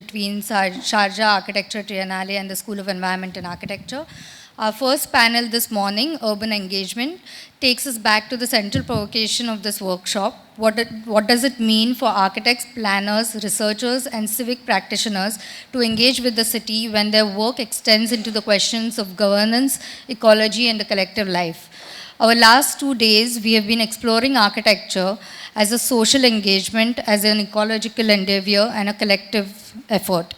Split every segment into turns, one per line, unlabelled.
between Sharjah Architecture Triennial and the School of Environment and Architecture. Our first panel this morning, Urban Engagement, takes us back to the central provocation of this workshop. What does it mean for architects, planners, researchers, and civic practitioners to engage with the city when their work extends into the questions of governance, ecology, and the collective life? Our last 2 days, we have been exploring architecture as a social engagement, as an ecological endeavor, and a collective effort.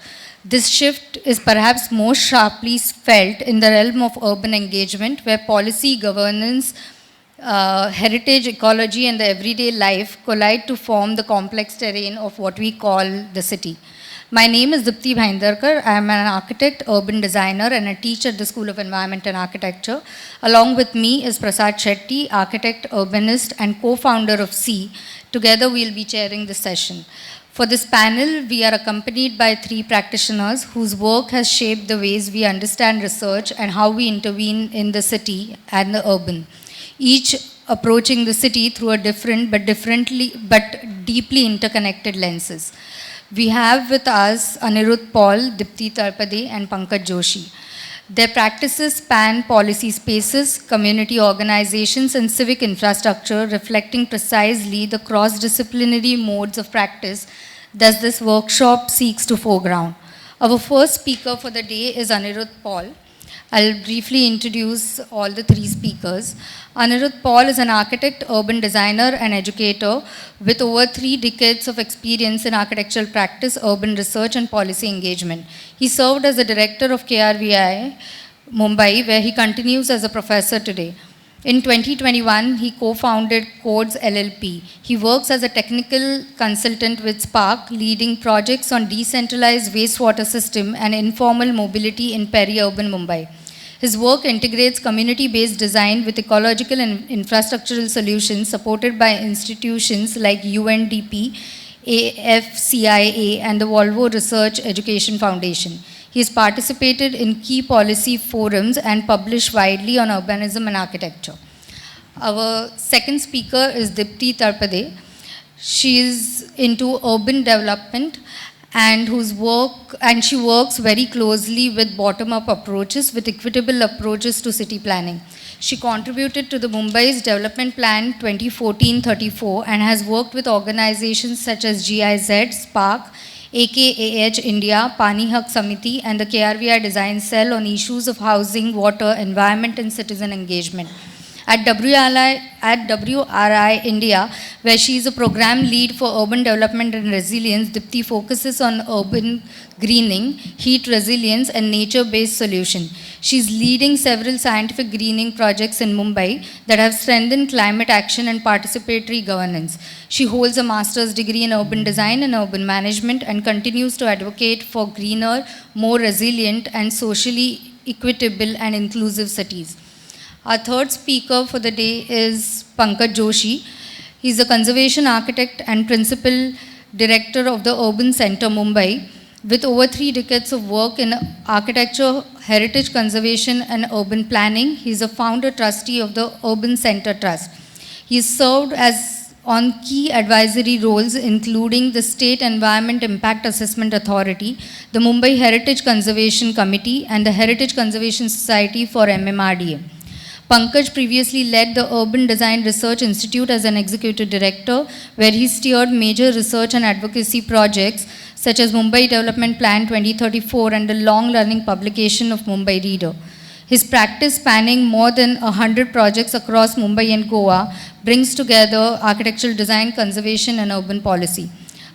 This shift is perhaps most sharply felt in the realm of urban engagement, where policy, governance, heritage, ecology, and the everyday life collide to form the complex terrain of what we call the city. My name is Dipti Bhaindarkar. I am an architect, urban designer, and a teacher at the School of Environment and Architecture. Along with me is Prasad Shetty, architect, urbanist, and co-founder of C. Together, we will be chairing this session. For this panel, we are accompanied by 3 practitioners whose work has shaped the ways we understand research and how we intervene in the city and the urban, each approaching the city through a different but deeply interconnected lenses. We have with us Anirudh Paul, Dipti Tarpade, and Pankaj Joshi. Their practices span policy spaces, community organizations, and civic infrastructure, reflecting precisely the cross-disciplinary modes of practice that this workshop seeks to foreground. Our first speaker for the day is Anirudh Paul. I'll briefly introduce all the 3 speakers. Anirudh Paul is an architect, urban designer, and educator with over 3 decades of experience in architectural practice, urban research, and policy engagement. He served as the director of KRVI, Mumbai, where he continues as a professor today. In 2021, he co-founded Codes LLP. He works as a technical consultant with Spark, leading projects on decentralized wastewater system and informal mobility in peri-urban Mumbai. His work integrates community-based design with ecological and infrastructural solutions supported by institutions like UNDP, AFCIA, and the Volvo Research Education Foundation. He has participated in key policy forums and published widely on urbanism and architecture. Our second speaker is Dipti Tarpade. She is into urban development and she works very closely with bottom-up approaches, with equitable approaches to city planning. She contributed to the Mumbai's Development Plan 2014-34 and has worked with organizations such as GIZ, Spark, AKAH India, Pani Hak Samiti, and the KRVI Design Cell on issues of housing, water, environment, and citizen engagement. At WRI India, where she is a program lead for urban development and resilience, Dipti focuses on urban greening, heat resilience, and nature-based solution. She is leading several scientific greening projects in Mumbai that have strengthened climate action and participatory governance. She holds a master's degree in urban design and urban management and continues to advocate for greener, more resilient, and socially equitable and inclusive cities. Our third speaker for the day is Pankaj Joshi. He is a conservation architect and principal director of the Urban Center Mumbai, with over 3 decades of work in architecture, heritage conservation, and urban planning. He is a founder trustee of the Urban Center Trust. He has served on key advisory roles, including the State Environment Impact Assessment Authority, the Mumbai Heritage Conservation Committee, and the Heritage Conservation Society for MMRDA. Pankaj previously led the Urban Design Research Institute as an executive director, where he steered major research and advocacy projects such as Mumbai Development Plan 2034 and the long-running publication of Mumbai Reader. His practice, spanning more than 100 projects across Mumbai and Goa, brings together architectural design, conservation, and urban policy.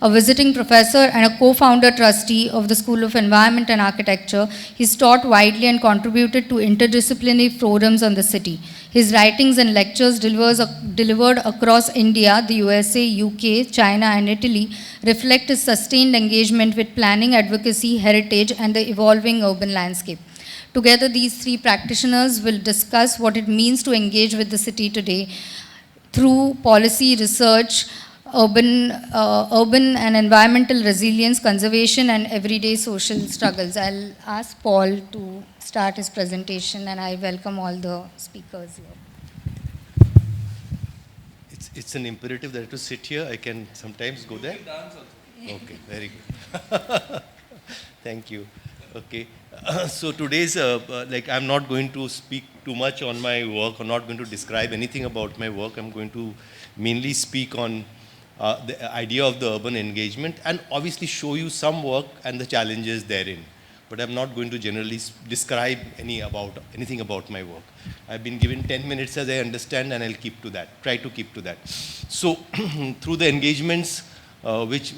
A visiting professor and a co-founder trustee of the School of Environment and Architecture, he's taught widely and contributed to interdisciplinary forums on the city. His writings and lectures delivered across India, the USA, UK, China, and Italy reflect his sustained engagement with planning, advocacy, heritage, and the evolving urban landscape. Together, these 3 practitioners will discuss what it means to engage with the city today through policy, research, urban and environmental resilience, conservation, and everyday social struggles. I'll ask Paul to start his presentation, and I welcome all the speakers here.
It's an imperative that I have to sit here. I can sometimes go there. Okay, very good. Thank you. Okay. So today's, like, I'm not going to speak too much on my work or not going to describe anything about my work. I'm going to mainly speak on the idea of the urban engagement and obviously show you some work and the challenges therein. But I'm not going to generally describe anything about my work. I've been given 10 minutes as I understand, and I'll keep to that, try to keep to that. So through the engagements, which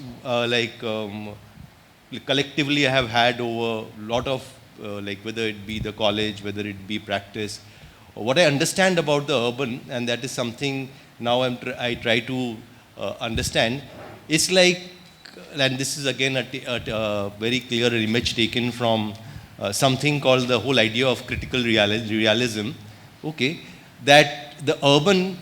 collectively I have had over a lot of, like whether it be the college, whether it be practice, what I understand about the urban, and that is something now I try to understand, it's like, and this is again a very clear image taken from something called the whole idea of critical realism, okay, that the urban,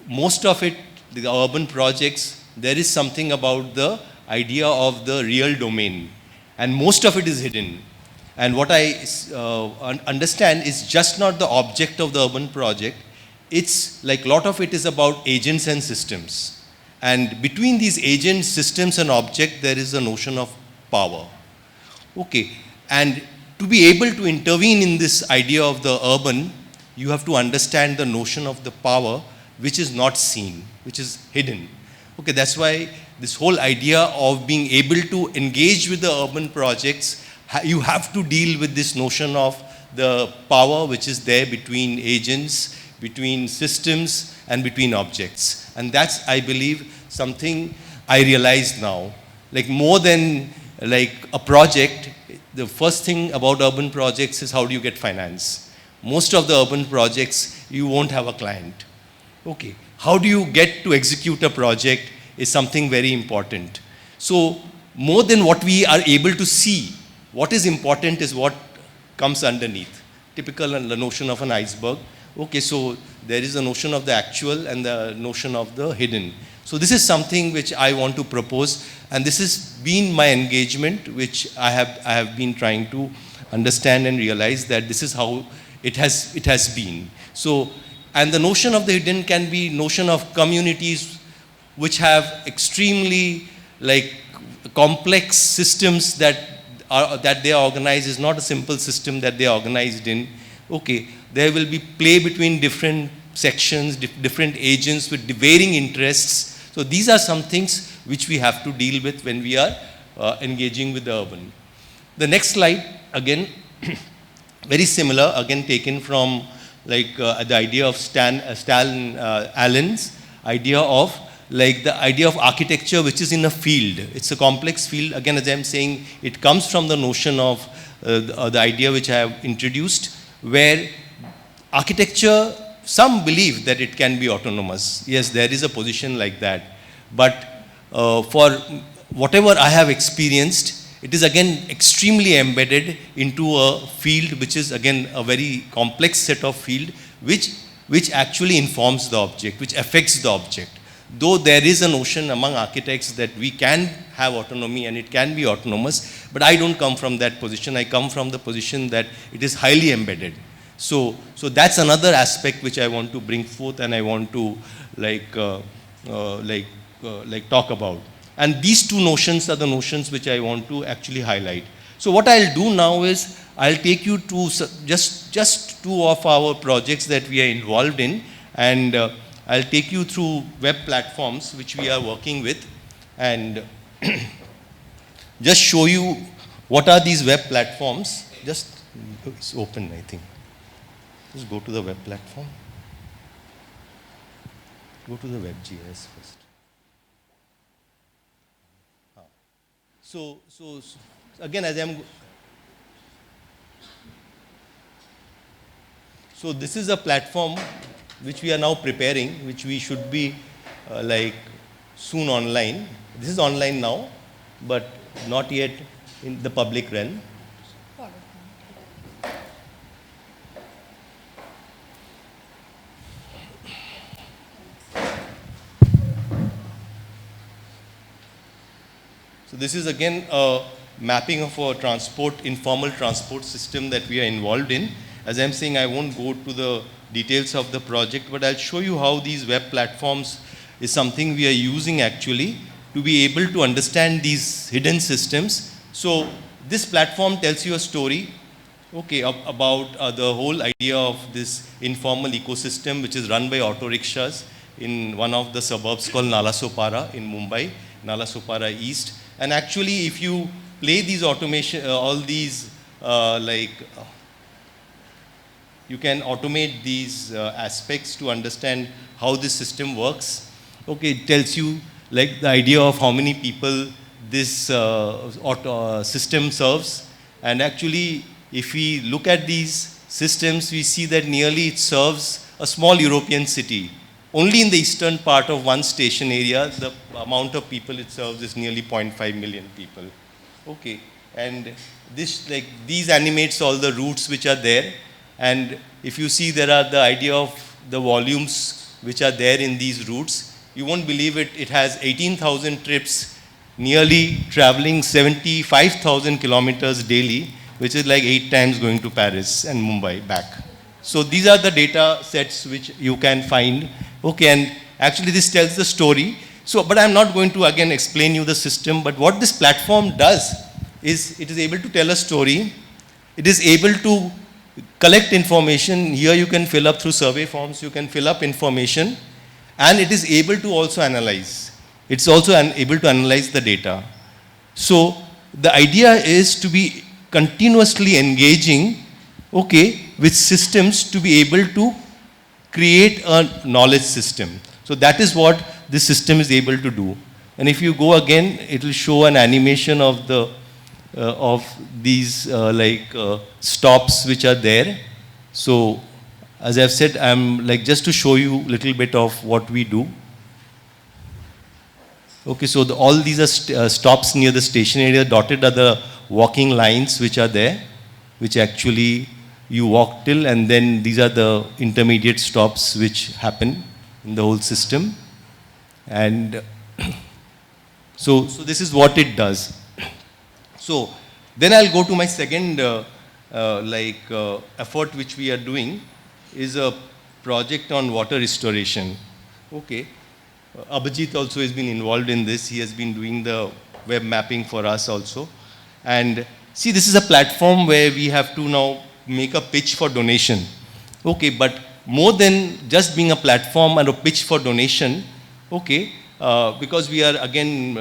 most of it, the urban projects, there is something about the idea of the real domain, and most of it is hidden. And what I understand is just not the object of the urban project, it's like a lot of it is about agents and systems. And between these agents, systems, and object, there is a notion of power. Okay, and to be able to intervene in this idea of the urban, you have to understand the notion of the power which is not seen, which is hidden. Okay, that's why this whole idea of being able to engage with the urban projects, you have to deal with this notion of the power which is there between agents, between systems, and between objects. And that's, I believe, something I realize now. Like more than like a project, the first thing about urban projects is how do you get finance. Most of the urban projects, you won't have a client. Okay, how do you get to execute a project is something very important. So more than what we are able to see, what is important is what comes underneath. Typical the notion of an iceberg. Okay, so there is a notion of the actual and the notion of the hidden. So this is something which I want to propose, and this has been my engagement, which I have been trying to understand and realize that this is how it has been. So, and the notion of the hidden can be notion of communities which have extremely like complex systems that they are organized. Is not a simple system that they are organized in. Okay, there will be play between different sections, different agents with varying interests. So these are some things which we have to deal with when we are engaging with the urban. The next slide, again, very similar, again taken from like the idea of Stan Allen's idea of like the idea of architecture which is in a field. It's a complex field. Again, as I'm saying, it comes from the notion of the idea which I have introduced, where architecture, some believe that it can be autonomous. Yes, there is a position like that. But for whatever I have experienced, it is again extremely embedded into a field which is again a very complex set of field which actually informs the object, which affects the object. Though there is a notion among architects that we can have autonomy and it can be autonomous, but I don't come from that position. I come from the position that it is highly embedded. So that's another aspect which I want to bring forth and I want to talk about. And these two notions are the notions which I want to actually highlight. So what I'll do now is I'll take you to just two of our projects that we are involved in, and I'll take you through web platforms which we are working with, and just show you what are these web platforms. Just, it's open, I think. Just go to the web platform. Go to the WebGIS first. So again, so this is a platform which we are now preparing, which we should be like soon online. This is online now, but not yet in the public realm. So this is again a mapping of a informal transport system that we are involved in. As I'm saying, I won't go to the details of the project, but I'll show you how these web platforms is something we are using actually to be able to understand these hidden systems. So this platform tells you a story, okay, about the whole idea of this informal ecosystem which is run by auto rickshaws in one of the suburbs called Nalasopara in Mumbai, Nalasopara East. And actually, if you play these automation, all these you can automate these aspects to understand how this system works. Okay, it tells you like the idea of how many people this system serves. And actually, if we look at these systems, we see that nearly it serves a small European city. Only in the eastern part of one station area, the amount of people it serves is nearly 0.5 million people. Okay, and this, like, these animates all the routes which are there. And if you see, there are the idea of the volumes which are there in these routes. You won't believe it, it has 18,000 trips, nearly traveling 75,000 kilometers daily, which is like 8 times going to Paris and Mumbai back. So these are the data sets which you can find. Okay, and actually this tells the story. So, but I'm not going to again explain you the system, but what this platform does is it is able to tell a story. It is able to collect information. Here you can fill up through survey forms, you can fill up information, and it is able to also analyze. It's also able to analyze the data. So the idea is to be continuously engaging, okay, with systems to be able to create a knowledge system. So that is what this system is able to do. And if you go again, it will show an animation of the of these stops which are there. So as I've said, I'm like just to show you a little bit of what we do. Okay, so all these are stops near the station area. Dotted are the walking lines which are there, which actually you walk till, and then these are the intermediate stops which happen in the whole system. And so this is what it does. So then I'll go to my second effort which we are doing is a project on water restoration. Okay. Abhijit also has been involved in this. He has been doing the web mapping for us also. And see, this is a platform where we have to now make a pitch for donation. Okay, but more than just being a platform and a pitch for donation, okay, because we are again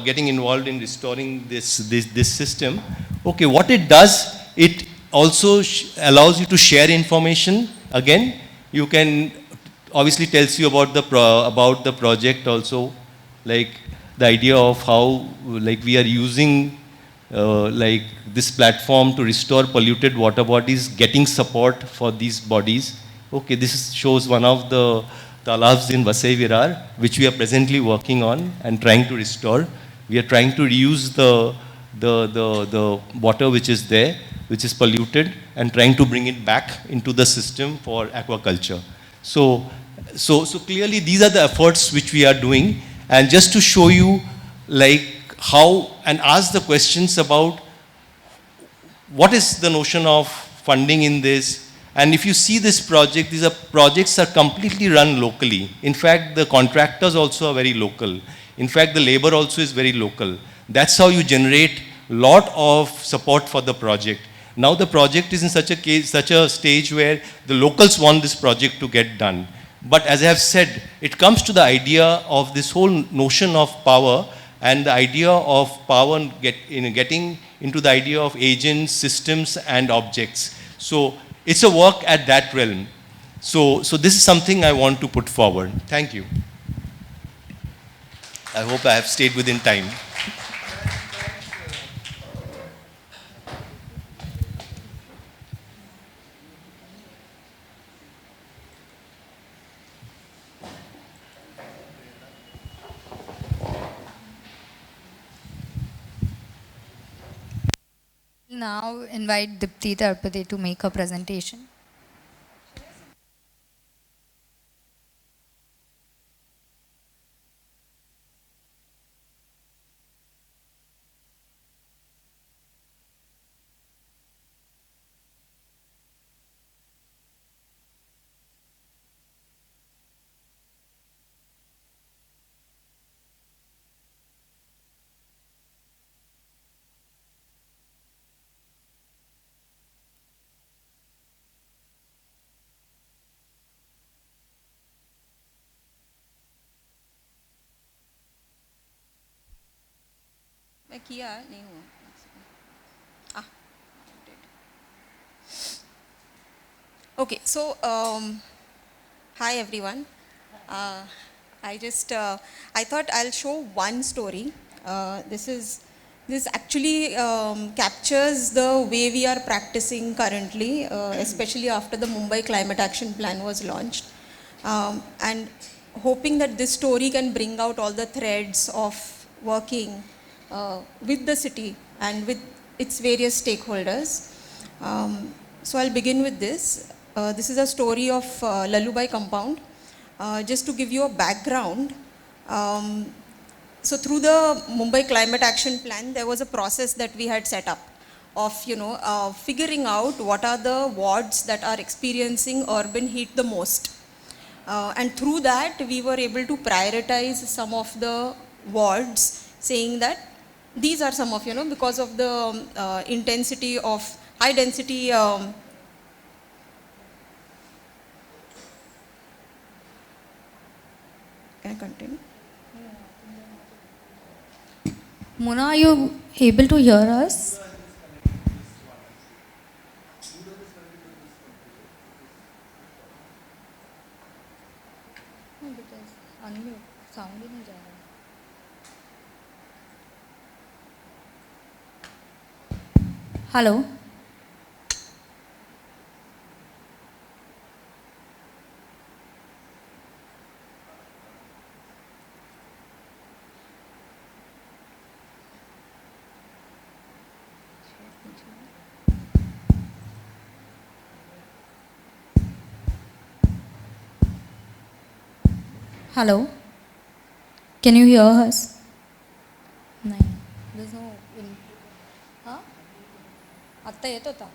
getting involved in restoring this system. Okay, what it does, it also allows you to share information. Again, you can obviously tells you about the project also, like the idea of how like we are using like this platform to restore polluted water bodies, getting support for these bodies. Okay, this shows one of the talabs in Vasai Virar, which we are presently working on and trying to restore. We are trying to reuse the water which is there, which is polluted, and trying to bring it back into the system for aquaculture. So clearly these are the efforts which we are doing. And just to show you like how, and ask the questions about what is the notion of funding in this. And if you see this project, these are projects are completely run locally. In fact, the contractors also are very local. In fact, the labor also is very local. That's how you generate lot of support for the project. Now the project is in such a stage where the locals want this project to get done. But as I have said, it comes to the idea of this whole notion of power, and the idea of power getting into the idea of agents, systems, and objects. So it's a work at that realm. So this is something I want to put forward. Thank you. I hope I have stayed within time.
Now invite Dipti Tarpade to make her presentation.
मैं किया नहीं हुआ okay, so hi everyone. uh, I thought I'll show one story. This actually captures the way we are practicing currently, especially after the Mumbai Climate Action Plan was launched, and hoping that this story can bring out all the threads of working with the city and with its various stakeholders. So I'll begin with this. This is a story of Lalubai compound. Just to give you a background, so through the Mumbai Climate Action Plan, there was a process that we had set up of figuring out what are the wards that are experiencing urban heat the most. And through that, we were able to prioritize some of the wards, saying that these are some of, because of the intensity of high density. Can I continue?
Mona, are you able to hear us? No, because unmute, sound ही नहीं जा रहा. Hello. Hello. Can you hear us? No. There's no. Huh? आता येत होता.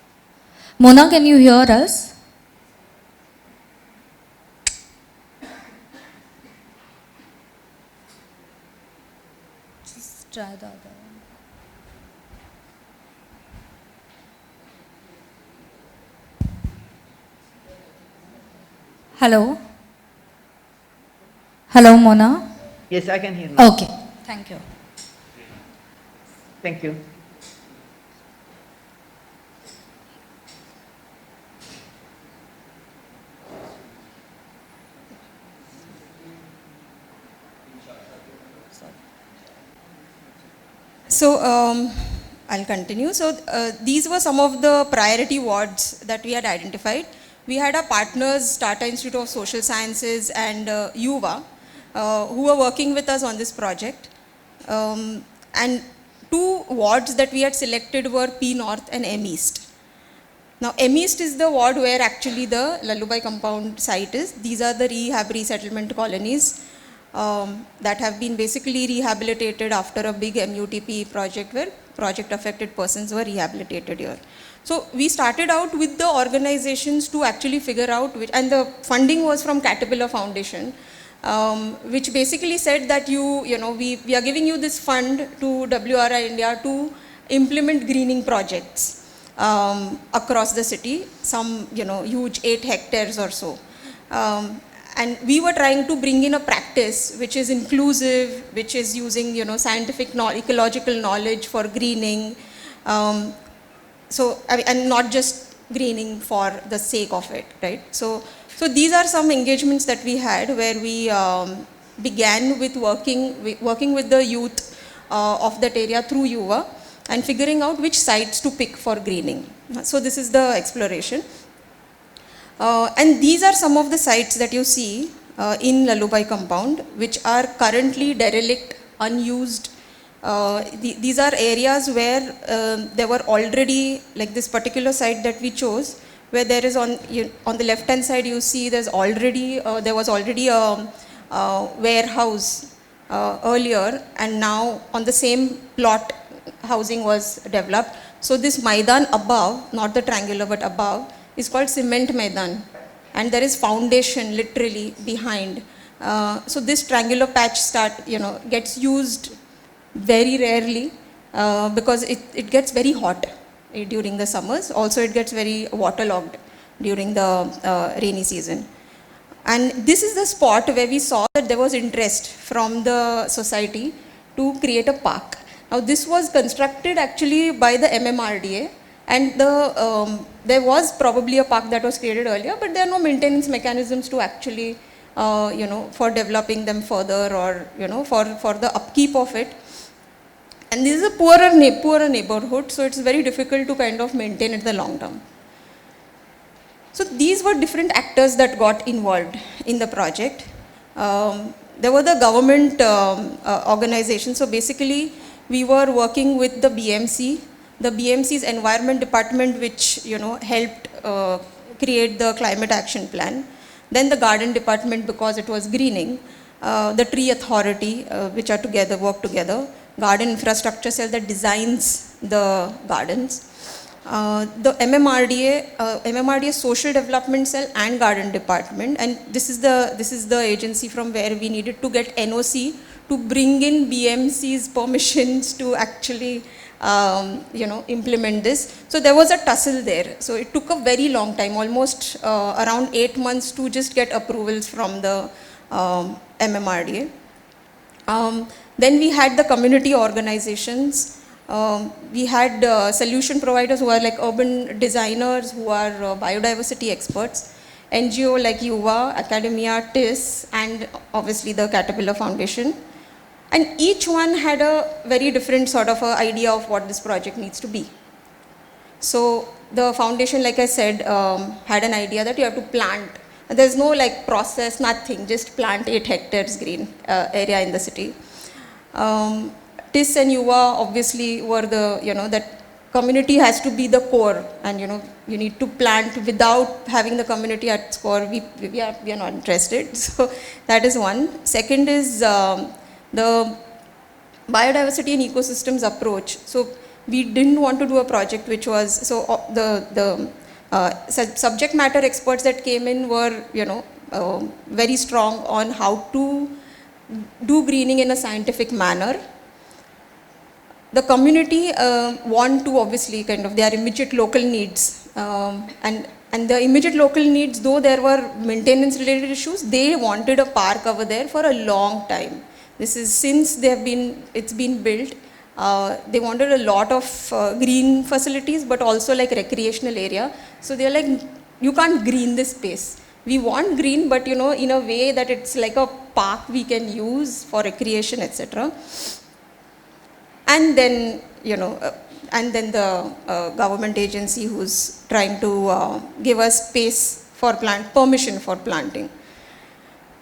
Mona, can you hear us? Just try the other one. Hello. Hello, Mona.
Yes, I can hear you.
Okay. Thank you.
Thank you.
So I'll continue. So these were some of the priority wards that we had identified. We had our partners, Tata Institute of Social Sciences and UVA, who were working with us on this project. And two wards that we had selected were P North and M East. Now M East is the ward where actually the Lalubai compound site is. These are the rehab resettlement colonies that have been basically rehabilitated after a big MUTP project where project affected persons were rehabilitated here. So we started out with the organizations to actually figure out which, and the funding was from Caterpillar Foundation, which basically said that we are giving you this fund to WRI India to implement greening projects across the city, some huge 8 hectares or so. And we were trying to bring in a practice which is inclusive, which is using scientific ecological knowledge for greening, and not just greening for the sake of it, right? So these are some engagements that we had where we began with working with the youth of that area through UVA and figuring out which sites to pick for greening. So this is the exploration. And these are some of the sites that you see in Lalubai compound, which are currently derelict, unused. These are areas where there were already, like this particular site that we chose, where there is on the left hand side you see there was already a warehouse earlier, and now on the same plot housing was developed. So this Maidan above, not the triangular but above, is called Cement Maidan, and there is foundation literally behind. So this triangular patch gets used very rarely because it gets very hot during the summers. Also it gets very waterlogged during the rainy season. And this is the spot where we saw that there was interest from the society to create a park. Now this was constructed actually by the MMRDA, and there was probably a park that was created earlier, but there are no maintenance mechanisms to actually, for developing them further, or, for the upkeep of it. And this is a poorer neighborhood, so it's very difficult to kind of maintain it the long term. So these were different actors that got involved in the project. There were the government organizations. So basically, we were working with the BMC. The BMC's environment department, which helped create the climate action plan. Then the garden department, because it was greening. The tree authority, which are work together. Garden infrastructure cell that designs the gardens. The MMRDA social development cell and garden department, and this is the agency from where we needed to get NOC to bring in BMC's permissions to actually implement this. So there was a tussle there. So it took a very long time, almost around 8 months to just get approvals from the MMRDA. Then we had the community organizations. We had solution providers who are like urban designers, who are biodiversity experts, NGO like Yuva, Academia, TIS, and obviously the Caterpillar Foundation. And each one had a very different sort of idea of what this project needs to be. So the foundation, like I said, had an idea that you have to plant. There's no like process, nothing, just plant 8 hectares green area in the city. TIS and Yuva obviously were the, that community has to be the core, and you need to plant without having the community at core. We are not interested. So that is one. Second is the biodiversity and ecosystems approach. So we didn't want to do a project which was, so the subject matter experts that came in were, very strong on how to do greening in a scientific manner. The community want to obviously kind of their immediate local needs, and the immediate local needs, though there were maintenance related issues, they wanted a park over there for a long time. This is since it's been built. They wanted a lot of green facilities, but also like recreational area. So they're like, you can't green this space. We want green, but in a way that it's like a park we can use for recreation, etc. And then, the government agency who's trying to give us space for permission for planting.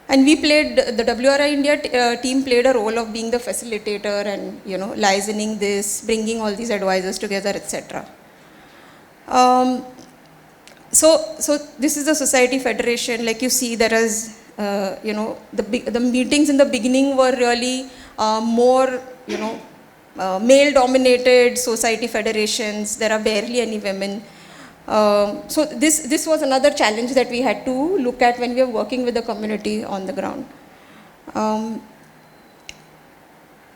And we played, the WRI India team played a role of being the facilitator and, liaising this, bringing all these advisors together, etc. So this is the Society Federation. Like you see, there is, the meetings in the beginning were really more, male-dominated society federations. There are barely any women. So this was another challenge that we had to look at when we were working with the community on the ground.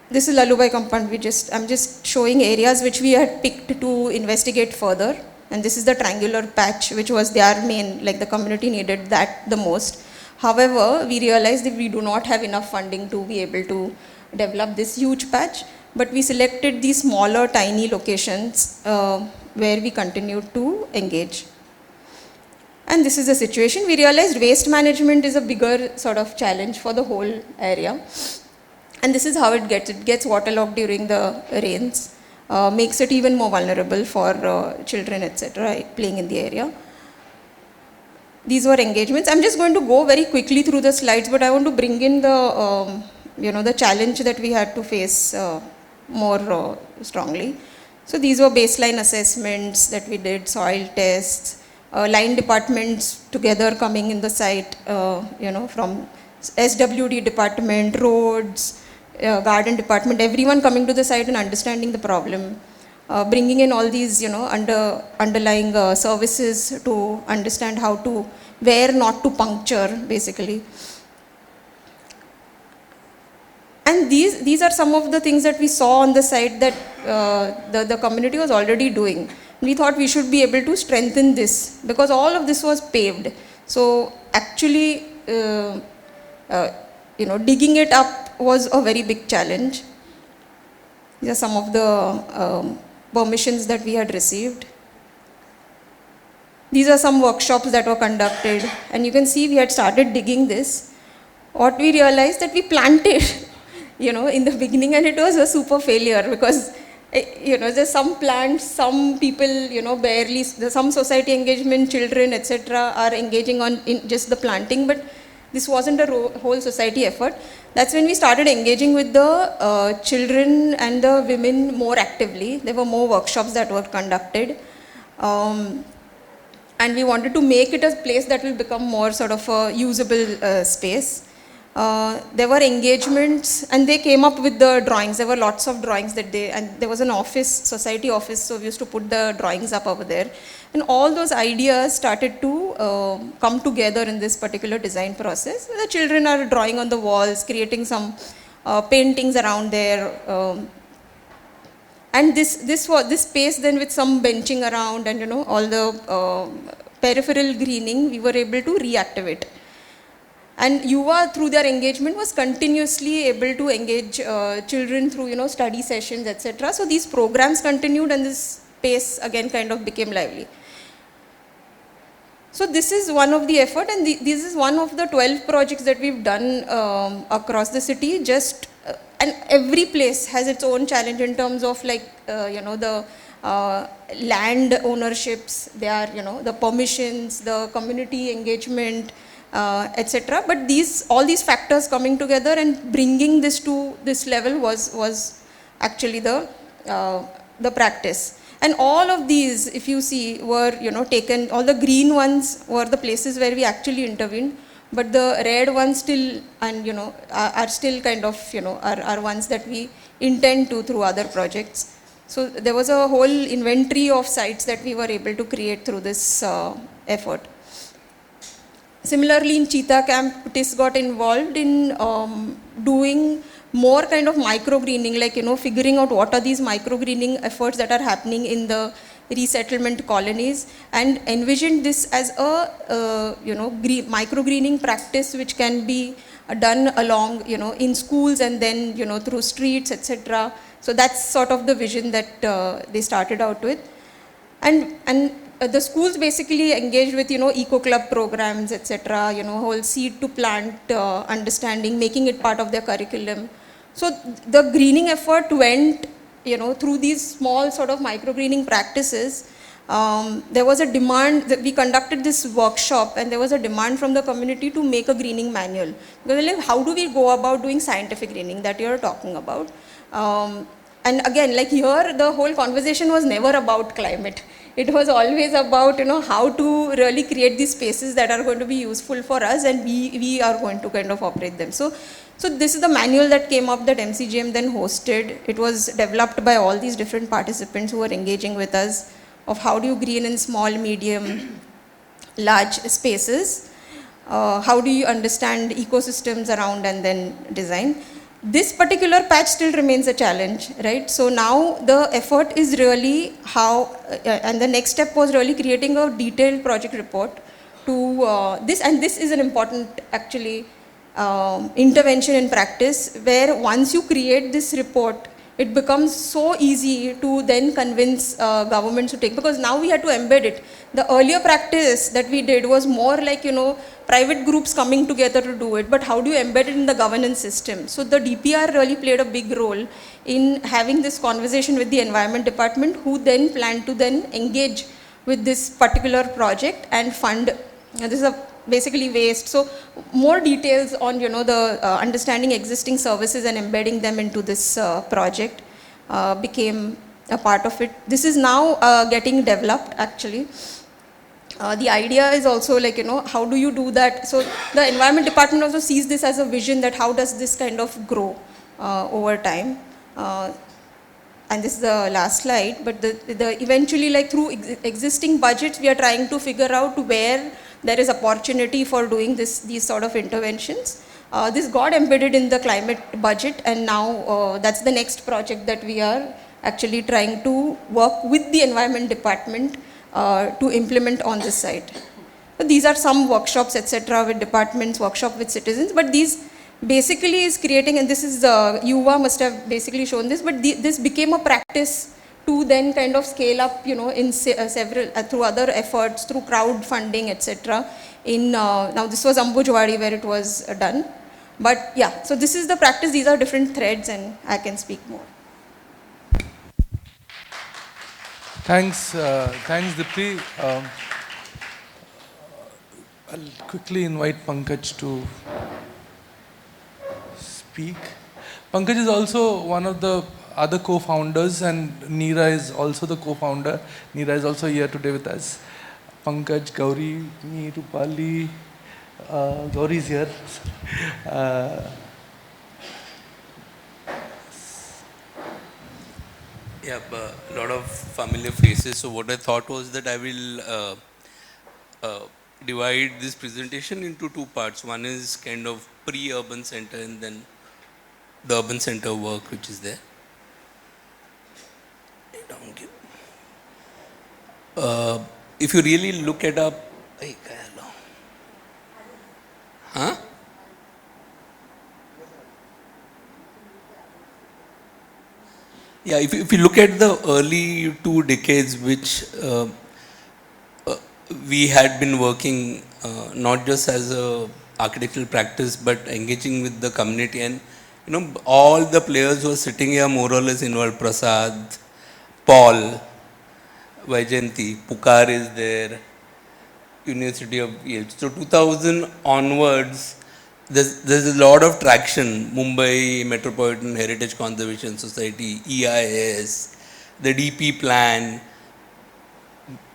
This is Lalubai compound. I'm just showing areas which we had picked to investigate further. And this is the triangular patch, which was their main, like the community needed that the most. However, we realized that we do not have enough funding to be able to develop this huge patch. But we selected these smaller, tiny locations where we continued to engage. And this is the situation. We realized waste management is a bigger sort of challenge for the whole area. And this is how it gets. It gets waterlogged during the rains, makes it even more vulnerable for children, etc., playing in the area. These were engagements. I'm just going to go very quickly through the slides, but I want to bring in the, the challenge that we had to face more strongly. So these were baseline assessments that we did, soil tests, line departments together coming in the site, from SWD department, roads, garden department, everyone coming to the site and understanding the problem, bringing in all these, underlying services to understand how to, where not to puncture, basically. And these are some of the things that we saw on the site that the community was already doing. We thought we should be able to strengthen this because all of this was paved. So actually, digging it up was a very big challenge. These are some of the permissions that we had received. These are some workshops that were conducted, and you can see we had started digging this. What we realized that we planted, in the beginning, and it was a super failure because, there's some plants, some people, barely, some society engagement, children, etc., are engaging in just the planting, but this wasn't a whole society effort. That's when we started engaging with the children and the women more actively. There were more workshops that were conducted. And we wanted to make it a place that will become more sort of a usable space. There were engagements, and they came up with the drawings. There were lots of drawings and there was an office, society office, so we used to put the drawings up over there. And all those ideas started to come together in this particular design process. The children are drawing on the walls, creating some paintings around there. And this space then with some benching around and all the peripheral greening, we were able to reactivate. And Yuva, through their engagement, was continuously able to engage children through study sessions, etc. So these programs continued, and this space again kind of became lively. So this is one of the effort, and this is one of the 12 projects that we've done across the city. And every place has its own challenge in terms of the land ownerships, the permissions, the community engagement, etc. But all these factors coming together and bringing this to this level was actually the practice. And all of these, if you see, were taken. All the green ones were the places where we actually intervened. But the red ones still, and are still kind of, are ones that we intend to through other projects. So there was a whole inventory of sites that we were able to create through this effort. Similarly, in Cheetah Camp, TIS got involved in doing more kind of microgreening, figuring out what are these microgreening efforts that are happening in the resettlement colonies, and envisioned this as a microgreening practice which can be done along in schools and then through streets, etc. So that's sort of the vision that they started out with. And the schools basically engaged with eco club programs, etc. Whole seed to plant understanding, making it part of their curriculum. So the greening effort went through these small sort of microgreening practices. There was a demand that we conducted this workshop, and there was a demand from the community to make a greening manual. Because how do we go about doing scientific greening that you're talking about? And again, here, the whole conversation was never about climate. It was always about, how to really create these spaces that are going to be useful for us, and we are going to kind of operate them. So this is the manual that came up that MCGM then hosted. It was developed by all these different participants who were engaging with us of how do you green in small, medium, large spaces. How do you understand ecosystems around and then design. This particular patch still remains a challenge, right? So now the effort is really how, and the next step was really creating a detailed project report to this, and this is an important actually intervention in practice, where once you create this report, it becomes so easy to then convince governments to take, because now we had to embed it. The earlier practice that we did was more like, private groups coming together to do it, but how do you embed it in the governance system? So the DPR really played a big role in having this conversation with the environment department, who then planned to then engage with this particular project and fund. This is basically waste. So more details on the understanding existing services and embedding them into this project became a part of it. This is now getting developed actually. The idea is also how do you do that? So the environment department also sees this as a vision, that how does this kind of grow over time. And this is the last slide, but the eventually through existing budgets, we are trying to figure out where there is opportunity for doing these sort of interventions. This got embedded in the climate budget, and now that's the next project that we are actually trying to work with the environment department to implement on this site. So these are some workshops, etc., with departments, workshop with citizens, but these basically is creating, and this is Yuva must have basically shown this, but this became a practice to then kind of scale up, you know, in several through other efforts, through crowdfunding, etc. In now this was Ambujwadi where it was done, but yeah. So this is the practice. These are different threads, and I can speak more.
Thanks, Dipti. I'll quickly invite Pankaj to speak. Pankaj is also one of the other co-founders, and Neera is also the co-founder. Neera is also here today with us. Pankaj, Gauri, me, Rupali. Gauri is here.
Yeah, a lot of familiar faces. So what I thought was that I will divide this presentation into two parts. One is kind of pre-urban center and then the urban center work which is there. If you really look at up, huh? Yeah, if you look at the early 2 decades which we had been working not just as a architectural practice but engaging with the community, and you know all the players who are sitting here more or less involved. Prasad, Paul, Vaijayanti, Pukar is there, University of Yale. So 2000 onwards, there's a lot of traction. Mumbai Metropolitan Heritage Conservation Society, EIS, the DP plan,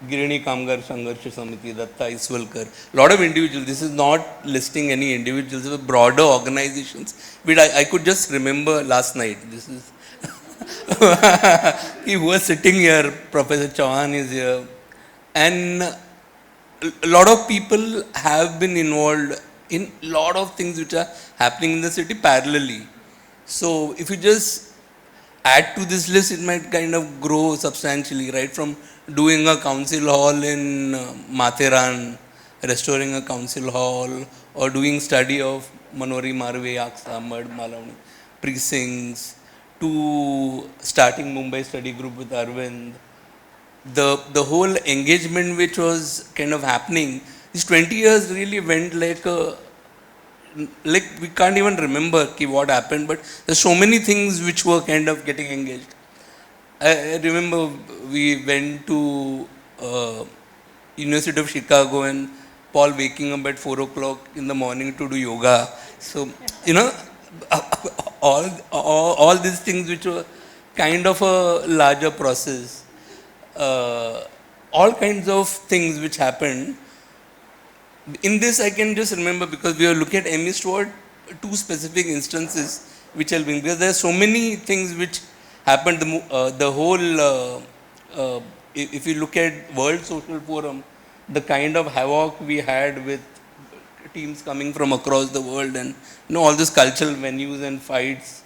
Girani Kamgar Sangharsha Samiti, Datta Iswalkar, a lot of individuals. This is not listing any individuals, but broader organizations. But I could just remember last night, this is who was sitting here, Professor Chauhan is here, and a lot of people have been involved in a lot of things which are happening in the city parallelly. So if you just add to this list, it might kind of grow substantially, right? From doing a council hall in Matheran, restoring a council hall, or doing study of Manori Marve, Aksa, Mad, Malavani, precincts, to starting Mumbai study group with Arvind. The whole engagement which was kind of happening, these 20 years really went like we can't even remember what happened, but there's so many things which were kind of getting engaged. I remember we went to University of Chicago and Paul waking up at 4 o'clock in the morning to do yoga. So, you know, all these things which were kind of a larger process. All kinds of things which happened. In this, I can just remember, because we are looking at ME Stewart, 2 specific instances which I'll bring, because there are so many things which happened. The whole, if you look at World Social Forum, the kind of havoc we had with teams coming from across the world, and you know all these cultural venues and fights,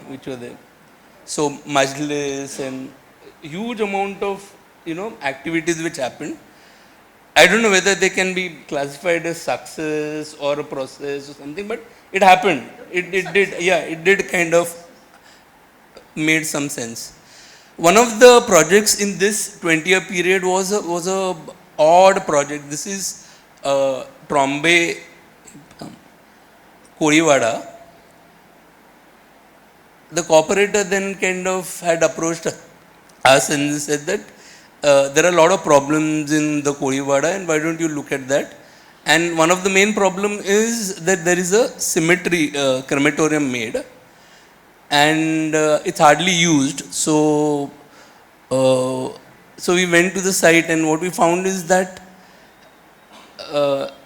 which were there. So Majlis and huge amount of activities which happened. I don't know whether they can be classified as success or a process or something, but it happened. It did kind of made some sense. One of the projects in this 20-year period was a odd project. This is Trombe Korivada. The cooperator then kind of had approached us and said that there are a lot of problems in the Korivada, and why don't you look at that? And one of the main problem is that there is a cemetery crematorium made, and it's hardly used. So we went to the site, and what we found is that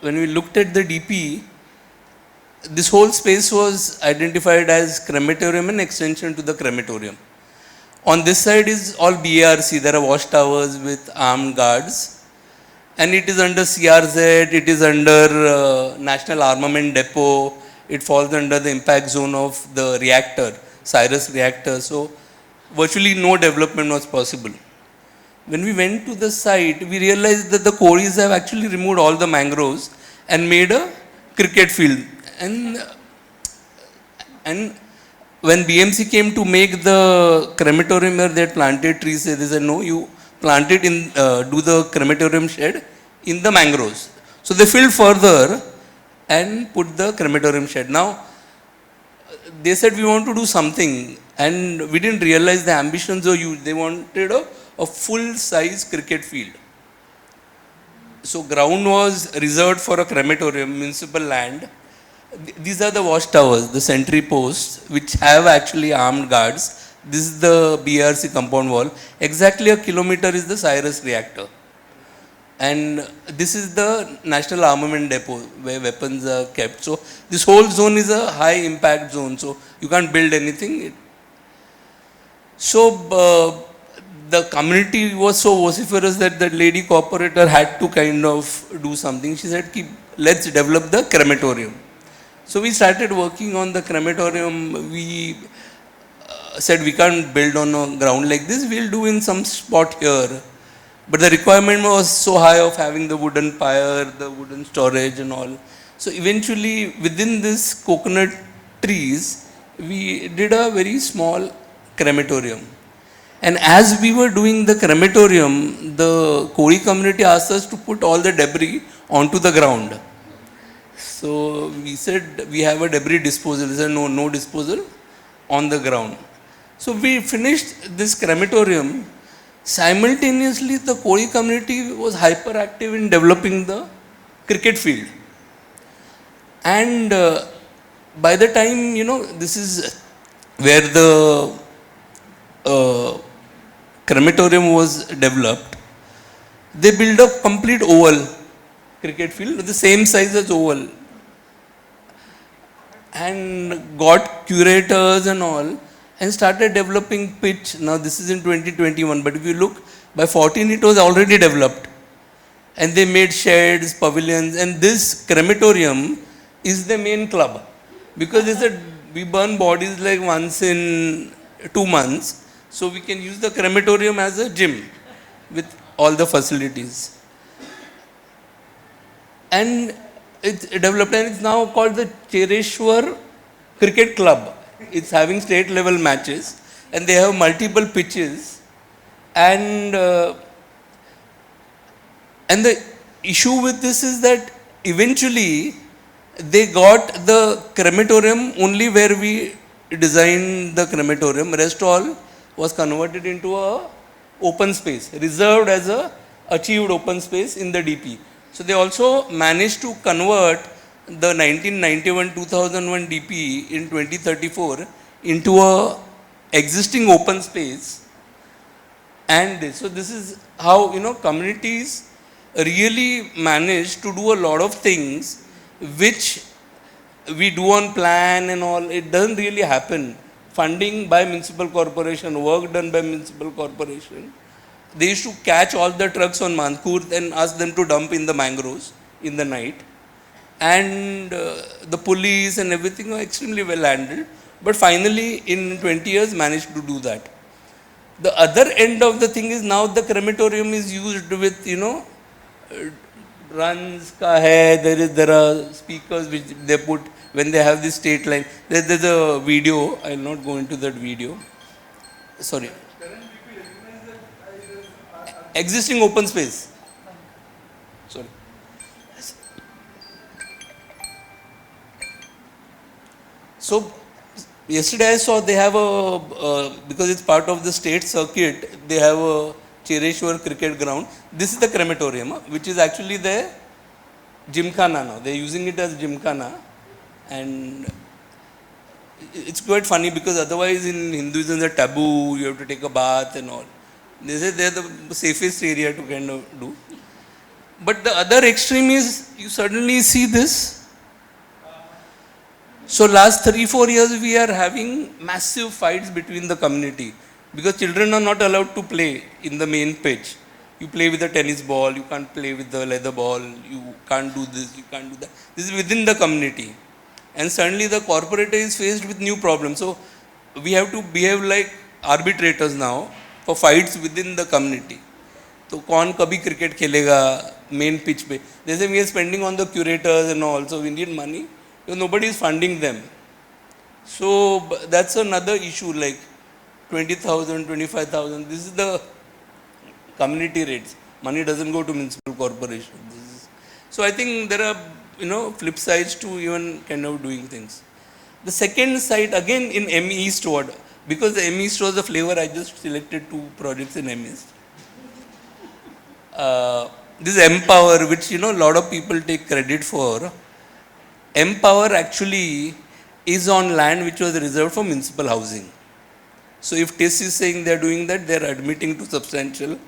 when we looked at the DP, this whole space was identified as crematorium and extension to the crematorium. On this side is all BARC, there are watchtowers with armed guards, and it is under CRZ, it is under National Armament Depot, it falls under the impact zone of the reactor, Cyrus reactor, so virtually no development was possible. When we went to the site, we realized that the Koreans have actually removed all the mangroves and made a cricket field. And and when BMC came to make the crematorium where they had planted trees, they said, no, you plant it in, do the crematorium shed in the mangroves. So they filled further and put the crematorium shed. Now, they said we want to do something, and we didn't realize the ambitions were huge. They wanted a full-size cricket field. So ground was reserved for a crematorium, municipal land. These are the watchtowers, the sentry posts, which have actually armed guards. This is the BRC compound wall. Exactly a kilometer is the Cyrus reactor. And this is the National Armament Depot where weapons are kept. So this whole zone is a high impact zone. So you can't build anything. So the community was so vociferous that the lady corporator had to kind of do something. She said, let's develop the crematorium. So we started working on the crematorium. We said we can't build on a ground like this. We'll do in some spot here. But the requirement was so high of having the wooden pyre, the wooden storage and all. So eventually within this coconut trees, we did a very small crematorium. And as we were doing the crematorium, the Kori community asked us to put all the debris onto the ground. So we said we have a debris disposal. They said no disposal on the ground. So we finished this crematorium. Simultaneously, the Kori community was hyperactive in developing the cricket field. And by the time, this is where the crematorium was developed, they built a complete oval cricket field with the same size as oval. And got curators and all, and started developing pitch. Now this is in 2021, but if you look, by 14 it was already developed. And they made sheds, pavilions, and this crematorium is the main club. Because they said we burn bodies like once in 2 months, so we can use the crematorium as a gym with all the facilities. And it's developed, and it's now called the Chereshwar Cricket Club. It's having state level matches, and they have multiple pitches. And the issue with this is that eventually they got the crematorium only where we designed the crematorium. Rest all was converted into a open space, reserved as a achieved open space in the DP. So they also managed to convert the 1991-2001 DP in 2034 into a existing open space. And so this is how, communities really manage to do a lot of things which we do on plan and all. It doesn't really happen. Funding by municipal corporation, work done by municipal corporation. They used to catch all the trucks on Mankur and ask them to dump in the mangroves in the night. And the police and everything were extremely well handled. But finally, in 20 years, managed to do that. The other end of the thing is now the crematorium is used with, runs ka hai, there are speakers which they put when they have this state line. There's a video, I will not go into that video. Sorry. Existing open space. Sorry. So, yesterday I saw they have because it's part of the state circuit, they have a Chereshwar cricket ground. This is the crematorium, which is actually the Gymkhana now. They're using it as Gymkhana. And it's quite funny because otherwise in Hinduism it's a taboo, you have to take a bath and all. They say they're the safest area to kind of do. But the other extreme is you suddenly see this. So last 3-4 years we are having massive fights between the community because children are not allowed to play in the main pitch. You play with a tennis ball, you can't play with the leather ball, you can't do this, you can't do that. This is within the community. And suddenly the corporator is faced with new problems. So we have to behave like arbitrators now for fights within the community. So कौन कभी cricket खेलेगा main pitch पे? They say we are spending on the curators and all, so we need money because nobody is funding them. So that's another issue, like 20,000, 25,000. This is the community rates. Money doesn't go to municipal corporation. So I think there are, flip sides to even kind of doing things. The second side, again in M East ward, because the M East was the flavor, I just selected 2 projects in M East. This Empower, which a lot of people take credit for. Empower actually is on land which was reserved for municipal housing. So if TIS is saying they are doing that, they are admitting to substantial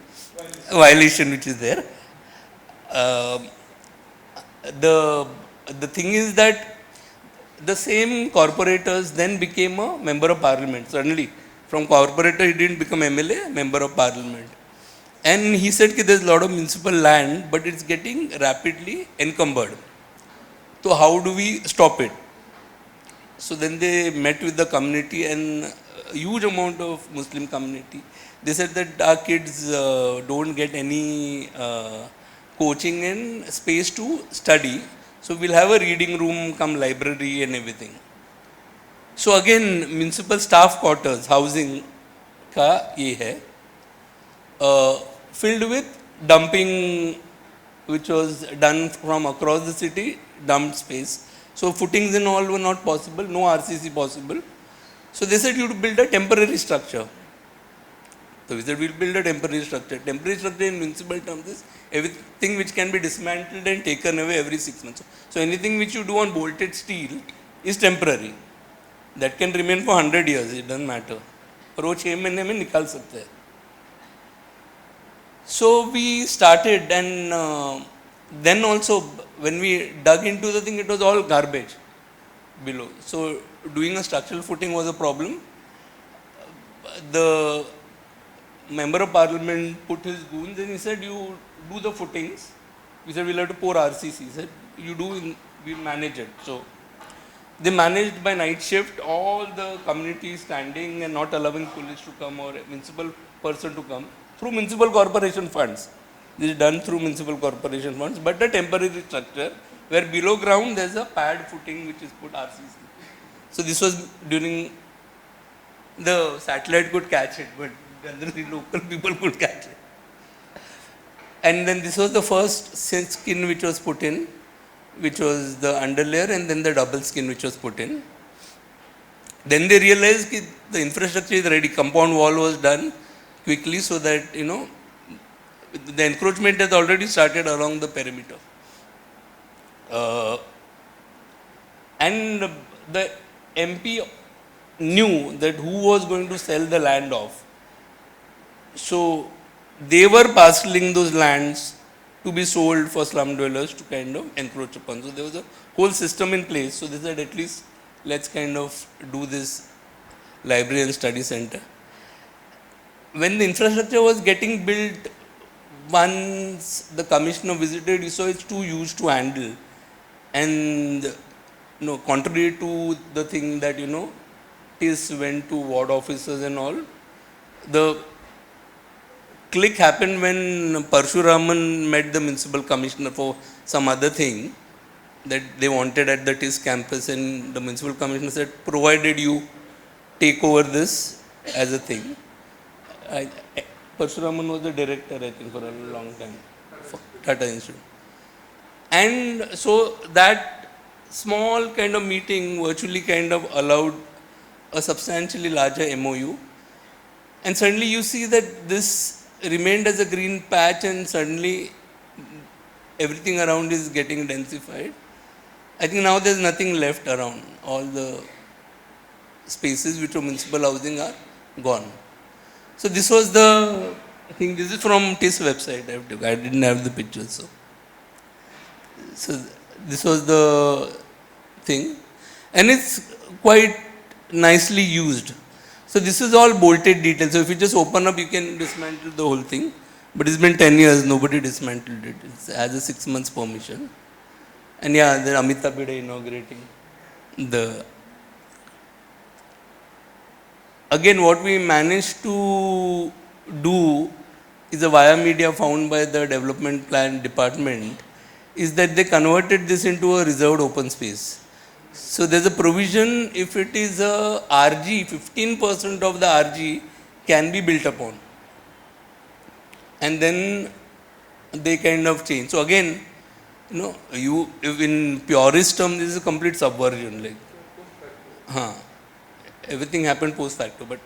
violation which is there. The thing is that the same corporators then became a member of parliament. Suddenly, from corporator he didn't become MLA, member of parliament. And he said that there's a lot of municipal land, but it's getting rapidly encumbered. So how do we stop it? So then they met with the community, and a huge amount of Muslim community. They said that our kids don't get any coaching and space to study. So we'll have a reading room, come library and everything. So again, municipal staff quarters, housing ka ye hai, filled with dumping, which was done from across the city, dumped space. So footings and all were not possible, no RCC possible. So they said you to build a temporary structure. So we said we'll build a temporary structure. Temporary structure in municipal terms is everything which can be dismantled and taken away every 6 months. So anything which you do on bolted steel is temporary. That can remain for 100 years, it doesn't matter. और वो 6 महीने में निकाल सकते हैं. So we started, and then also when we dug into the thing, it was all garbage below. So doing a structural footing was a problem. The member of parliament put his goons and he said, you do the footings. We said, we'll have to pour RCC. He said, you do, we'll manage it. So they managed by night shift, all the community standing and not allowing police to come or a municipal person to come through municipal corporation funds. This is done through municipal corporation funds, but a temporary structure where below ground there's a pad footing which is put RCC. So this was during the satellite could catch it, but generally local people could catch it. And then this was the first skin which was put in, which was the underlayer, and then the double skin which was put in. Then they realized that the infrastructure is ready. Compound wall was done quickly so that, the encroachment has already started along the perimeter. And the MP knew that who was going to sell the land off. So they were parceling those lands to be sold for slum dwellers to kind of encroach upon. So there was a whole system in place. So they said, at least let's kind of do this library and study center. When the infrastructure was getting built, once the commissioner visited, he saw it's too huge to handle. And contrary to the thing that, TIS went to ward officers and all, the click happened when Parshuraman met the municipal commissioner for some other thing that they wanted at the TIS campus, and the municipal commissioner said, provided you take over this as a thing. Parshuraman was the director, I think, for a long time, for Tata Institute. And so that small kind of meeting virtually kind of allowed a substantially larger MOU. And suddenly you see that this remained as a green patch, and suddenly everything around is getting densified. I think now there's nothing left around. All the spaces which were municipal housing are gone. So this was the thing. This is from TIS website. I didn't have the pictures. So this was the thing. And it's quite nicely used. So this is all bolted details. So if you just open up, you can dismantle the whole thing. But it's been 10 years, nobody dismantled it. It has a 6 months permission. And yeah, then Amitabh Bide inaugurating the... Again, what we managed to do is a via media found by the development plan department, is that they converted this into a reserved open space. So there's a provision if it is a RG, 15% of the RG can be built upon. And then they kind of change. So again, if in purist term, this is a complete subversion. Everything happened post facto, but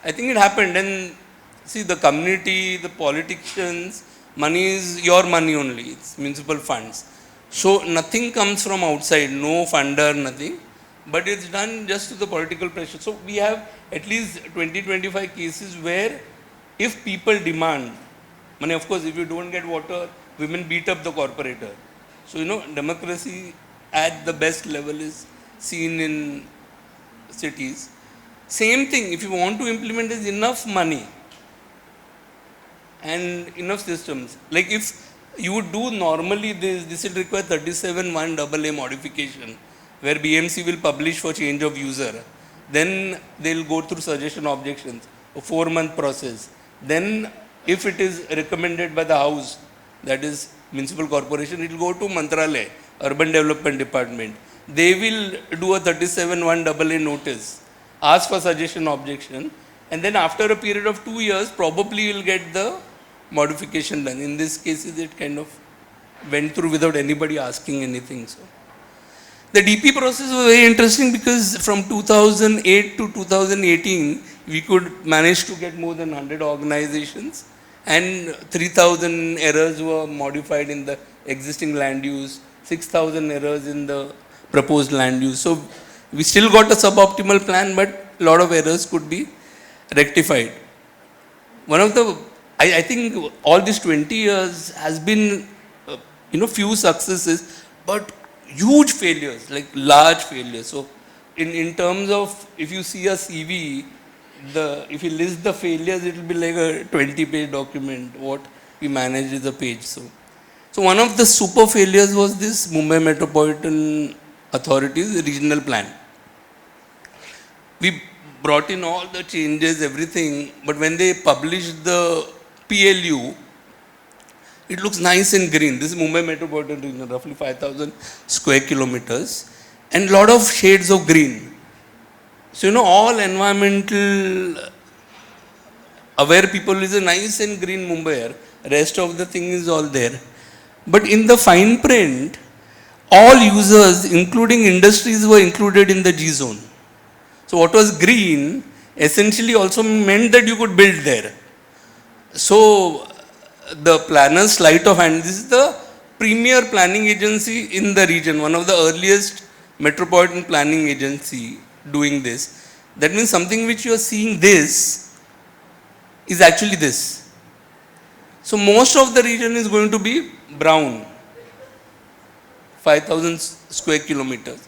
I think it happened. And see, the community, the politicians, money is your money only. It's municipal funds. So nothing comes from outside, no funder, nothing. But it's done just to the political pressure. So we have at least 20-25 cases where if people demand, money, of course, if you don't get water, women beat up the corporator. So, democracy at the best level is seen in cities. Same thing, if you want to implement, is enough money and enough systems. Like if you would do normally this will require 37(1) AA modification, where BMC will publish for change of user. Then they'll go through suggestion objections, a 4-month process. Then if it is recommended by the house, that is municipal corporation, it will go to Mantralaya, Urban Development Department. They will do a 37(1) AA notice, ask for suggestion objection, and then after a period of 2 years, probably you will get the modification done. In this case, it kind of went through without anybody asking anything. So the DP process was very interesting because from 2008 to 2018, we could manage to get more than 100 organizations and 3,000 errors were modified in the existing land use, 6,000 errors in the proposed land use. So we still got a suboptimal plan, but a lot of errors could be rectified. One of the, I think all these 20 years has been, few successes, but huge failures, like large failures. So in terms of, if you see a CV, if you list the failures, it will be like a 20-page document. What we managed is a page. So one of the super failures was this Mumbai Metropolitan Authority's regional plan. We brought in all the changes, everything, but when they published the PLU, it looks nice and green. This is Mumbai Metropolitan Region, roughly 5,000 square kilometers, and lot of shades of green. So, all environmental aware people is a nice and green Mumbai. Rest of the thing is all there. But in the fine print, all users, including industries, were included in the G zone. So what was green essentially also meant that you could build there. So the planner's sleight of hand, this is the premier planning agency in the region, one of the earliest metropolitan planning agency doing this. That means something which you are seeing this is actually this. So most of the region is going to be brown, 5,000 square kilometers.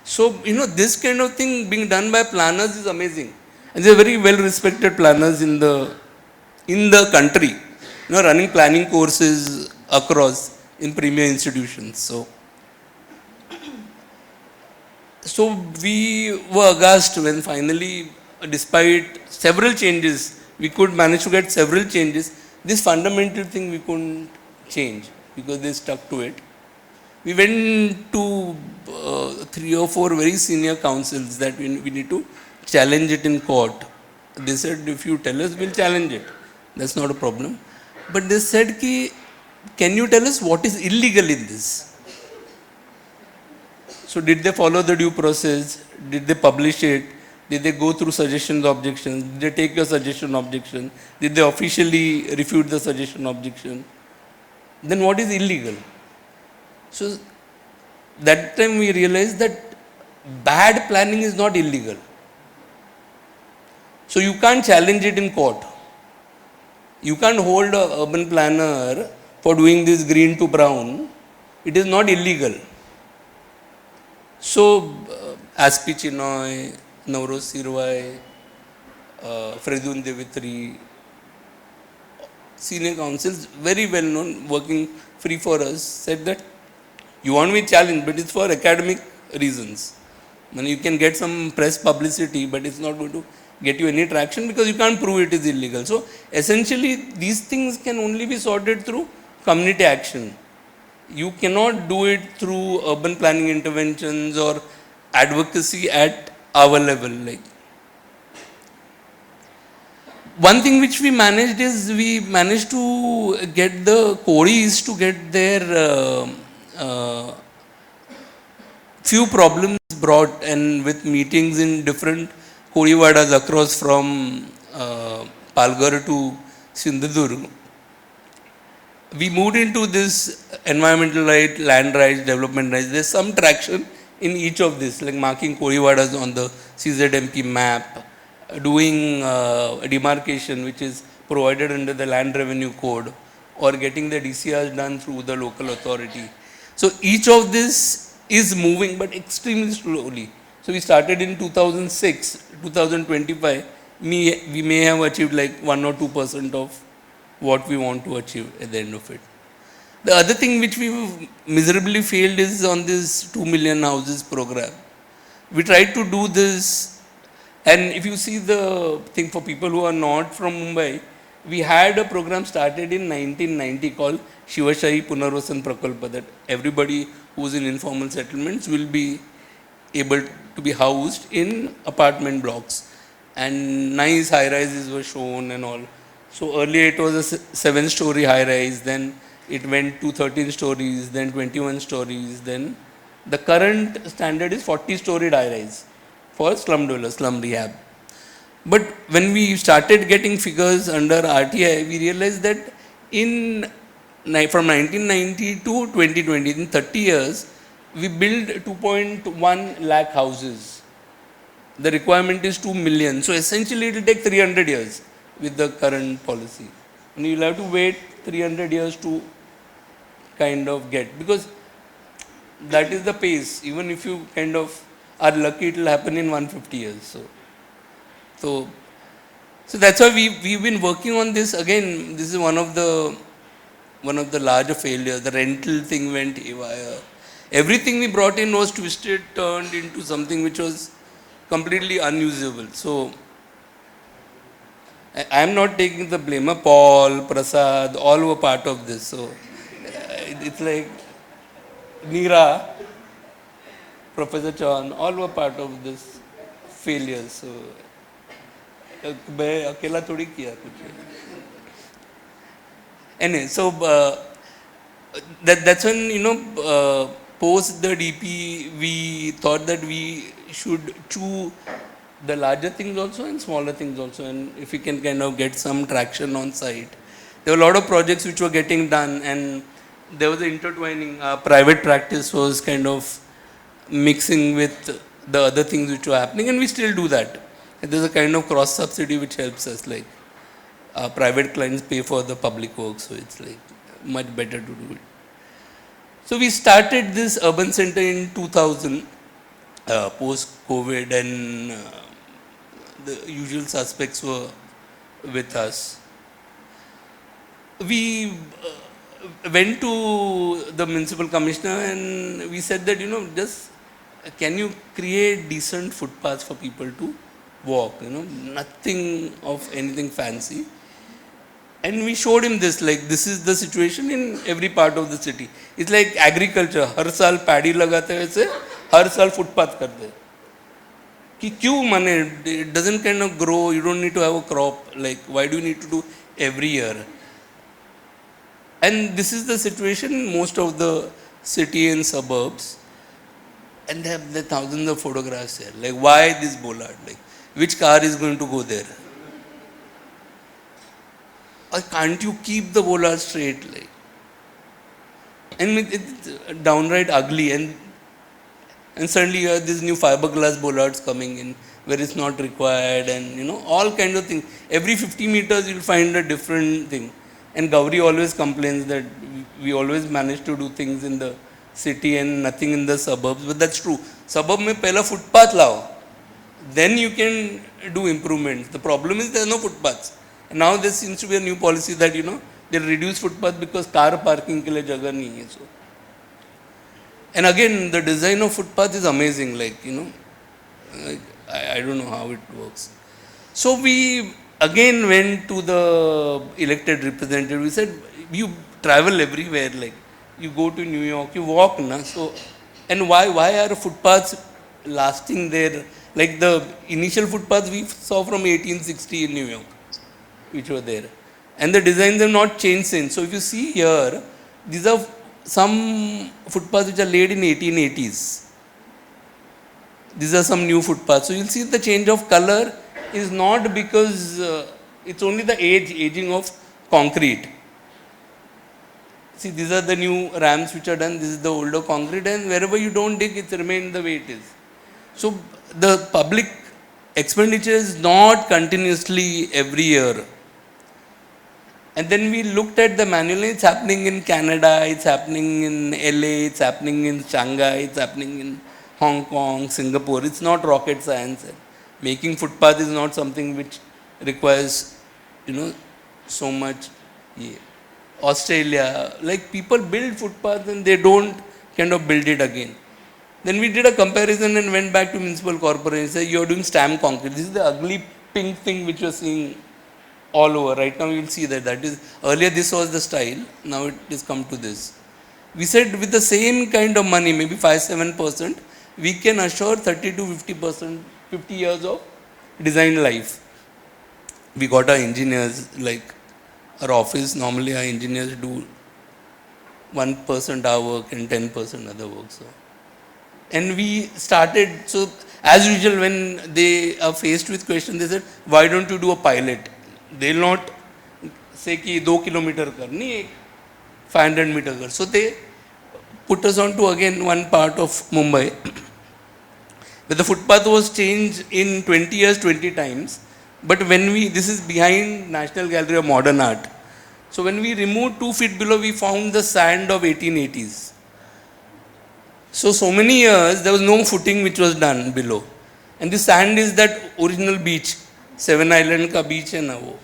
So, this kind of thing being done by planners is amazing. And they are very well respected planners in the country, running planning courses across in premier institutions. So we were aghast when finally, despite several changes, we could manage to get several changes. This fundamental thing we couldn't change because they stuck to it. We went to 3 or 4 very senior councils that we need to challenge it in court. They said, if you tell us, we'll challenge it. That's not a problem. But they said, can you tell us what is illegal in this? So did they follow the due process? Did they publish it? Did they go through suggestions, objections? Did they take your suggestion, objection? Did they officially refute the suggestion, objection? Then what is illegal? So that time we realized that bad planning is not illegal. So you can't challenge it in court. You can't hold an urban planner for doing this green to brown. It is not illegal. So Aspi Chinoy, Navroz Sirwai, Fredun Devitri, senior councils, very well known, working free for us, said that you want me challenged, but it's for academic reasons. And you can get some press publicity, but it's not going to get you any traction because you can't prove it is illegal. So essentially, these things can only be sorted through community action. You cannot do it through urban planning interventions or advocacy at our level. Like, one thing which we managed is we managed to get the Kodis to get their few problems brought, and with meetings in different Kodiwadas across from Palghar to Sindhudurg, we moved into this environmental right, land rights, development rights. There's some traction in each of this, like marking Kodiwadas on the CZMP map, doing demarcation which is provided under the land revenue code, or getting the DCRs done through the local authority. So each of this is moving, but extremely slowly. So we started in 2006, 2025, we may have achieved like 1 or 2% of what we want to achieve at the end of it. The other thing which we miserably failed is on this 2 million houses program. We tried to do this, and if you see the thing for people who are not from Mumbai, we had a program started in 1990 called Shivashahi Punarvasan Prakalpa, that everybody who's in informal settlements will be able to be housed in apartment blocks, and nice high rises were shown and all. So earlier it was a 7-story high rise, then it went to 13 stories, then 21 stories, then the current standard is 40-story high rise for slum dwellers, slum rehab. But when we started getting figures under RTI, we realized that from 1990 to 2020, in 30 years, we built 2.1 lakh houses. The requirement is 2 million. So essentially it will take 300 years with the current policy. And you'll have to wait 300 years to kind of get, because that is the pace. Even if you kind of are lucky, it will happen in 150 years. So that's why we've been working on this. Again, this is one of the larger failures. The rental thing went haywire. Everything we brought in was twisted, turned into something which was completely unusable. So I am not taking the blame. Paul, Prasad, all were part of this. So it's like Neera, Professor Chan, all were part of this failure. So मैं अकेला थोड़ी किया कुछ. Anyway, so that's when post the DP we thought that we should chew the larger things also and smaller things also, and if we can kind of get some traction on site. There were a lot of projects which were getting done, and there was an intertwining. Private practice was kind of mixing with the other things which were happening, and we still do that. And there's a kind of cross subsidy which helps us, like private clients pay for the public work, so it's like much better to do it. So we started this urban center in 2000, post-COVID, and the usual suspects were with us. We went to the municipal commissioner and we said that, just can you create decent footpaths for people to walk, nothing of anything fancy. And we showed him this, like this is the situation in every part of the city. It's like agriculture, हर साल paddy लगाते हैं वैसे हर साल footpath कर दे. कि क्यों माने, it doesn't kind of grow, you don't need to have a crop, like why do you need to do every year? And this is the situation in most of the city and suburbs. And they have the thousands of photographs here. Like why this bollard? Like which car is going to go there? Or can't you keep the bollard straight? Like, and it's downright ugly. And suddenly you have these new fiberglass bollards coming in where it's not required, and all kinds of things. Every 50 meters you'll find a different thing. And Gauri always complains that we always manage to do things in the city and nothing in the suburbs, but that's true. Suburb mein pehla footpath lao, then you can do improvements. The problem is there are no footpaths. And now there seems to be a new policy that they'll reduce footpath because car parking ke liye jagah nahi hai. So, and again the design of footpath is amazing. Like I don't know how it works. So we again went to the elected representative. We said, you travel everywhere, like you go to New York, you walk na. So, and why are footpaths lasting there. Like the initial footpaths we saw from 1860 in New York, which were there. And the designs have not changed since. So if you see here, these are some footpaths which are laid in 1880s. These are some new footpaths. So you'll see the change of color is not because it's only the aging of concrete. See, these are the new ramps which are done. This is the older concrete, and wherever you don't dig, it's remained the way it is. So the public expenditure is not continuously every year. And then we looked at the manual. It's happening in Canada, it's happening in LA, it's happening in Shanghai, it's happening in Hong Kong, Singapore. It's not rocket science. Making footpath is not something which requires, so much. Yeah. Australia, like people build footpaths and they don't kind of build it again. Then we did a comparison and went back to municipal corporation. Said, you're doing stamp concrete. This is the ugly pink thing which you're seeing all over. Right now you'll see that is, earlier this was the style. Now it has come to this. We said with the same kind of money, maybe 5-7%, we can assure 30 to 50%, 50 years of design life. We got our engineers, like our office, normally our engineers do 1% our work and 10% other work. So. And we started, so as usual when they are faced with questions, they said, why don't you do a pilot? They'll not say ki 2 kilometer kar, nahi 500 meter kar. So they put us on to again one part of Mumbai, where the footpath was changed in 20 years, 20 times. But when this is behind National Gallery of Modern Art. So when we removed 2 feet below, we found the sand of 1880s. So many years, there was no footing which was done below. And the sand is that original beach, Seven Island ka beach hai na wo.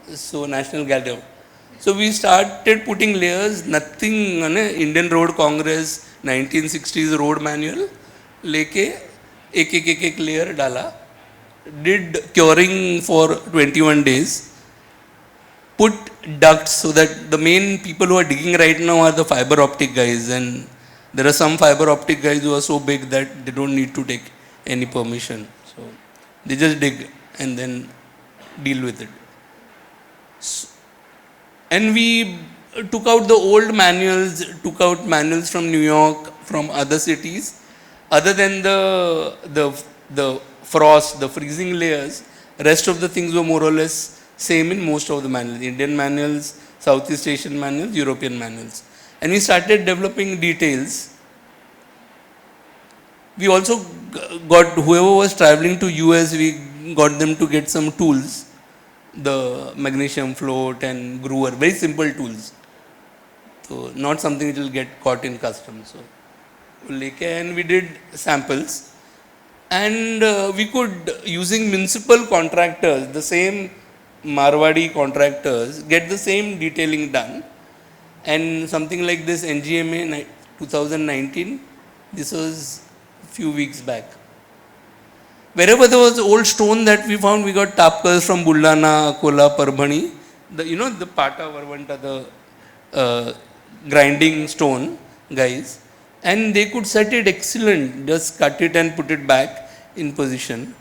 So National Gallery. So we started putting layers, nothing, Indian Road Congress, 1960s road manual, leke, ek layer dala. Did curing for 21 days, put ducts so that the main people who are digging right now are the fiber optic guys, and there are some fiber optic guys who are so big that they don't need to take any permission. So they just dig and then deal with it. So, and we took out the old manuals, took out manuals from New York, from other cities, other than the frost, the freezing layers, rest of the things were more or less same in most of the manuals. Indian manuals, Southeast Asian manuals, European manuals. And we started developing details. We also got, whoever was traveling to US, we got them to get some tools. The magnesium float and groover, very simple tools. So not something which will get caught in customs. So, and we did samples. And we could, using municipal contractors, the same Marwadi contractors, get the same detailing done. And something like this NGMA 2019, this was a few weeks back. Wherever there was old stone that we found, we got tapkars from Buldana, Akola, Parbhani. The Pata, Varvanta, the grinding stone guys. And they could set it excellent, just cut it and put it back in position.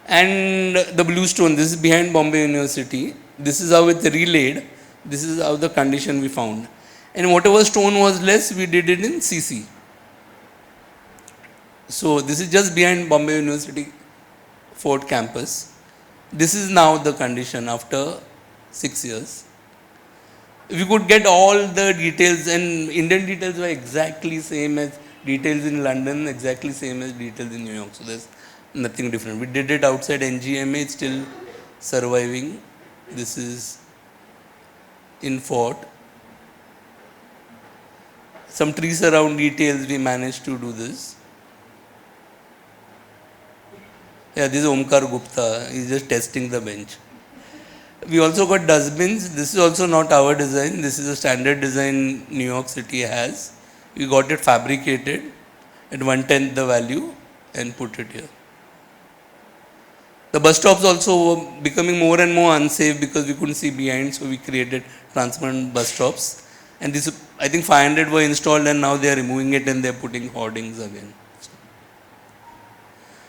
And the blue stone, this is behind Bombay University. This is how it's relayed. This is how the condition we found. And whatever stone was less, we did it in CC. So this is just behind Bombay University Fort campus. This is now the condition after 6 years. We could get all the details, and Indian details were exactly same as details in London, exactly same as details in New York. So there's nothing different. We did it outside NGMA, it's still surviving. This is in Fort. Some trees around details, we managed to do this. Yeah, this is Omkar Gupta. He's just testing the bench. We also got dustbins. This is also not our design. This is a standard design New York City has. We got it fabricated at 1/10 the value and put it here. The bus stops also were becoming more and more unsafe because we couldn't see behind, so we created transparent bus stops. And this, I think 500 were installed and now they are removing it and they are putting hoardings again.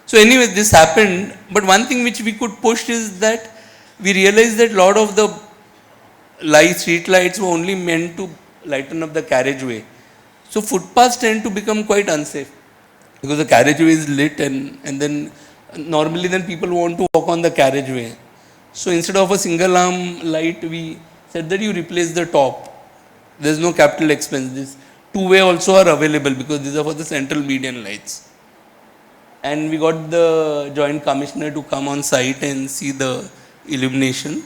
So anyway, this happened, but one thing which we could push is that we realized that a lot of the street lights were only meant to lighten up the carriageway. So footpaths tend to become quite unsafe because the carriageway is lit and then normally then people want to walk on the carriageway. So instead of a single arm light, we said that you replace the top. There's no capital expense. This two-way also are available because these are for the central median lights. And we got the joint commissioner to come on site and see the illumination.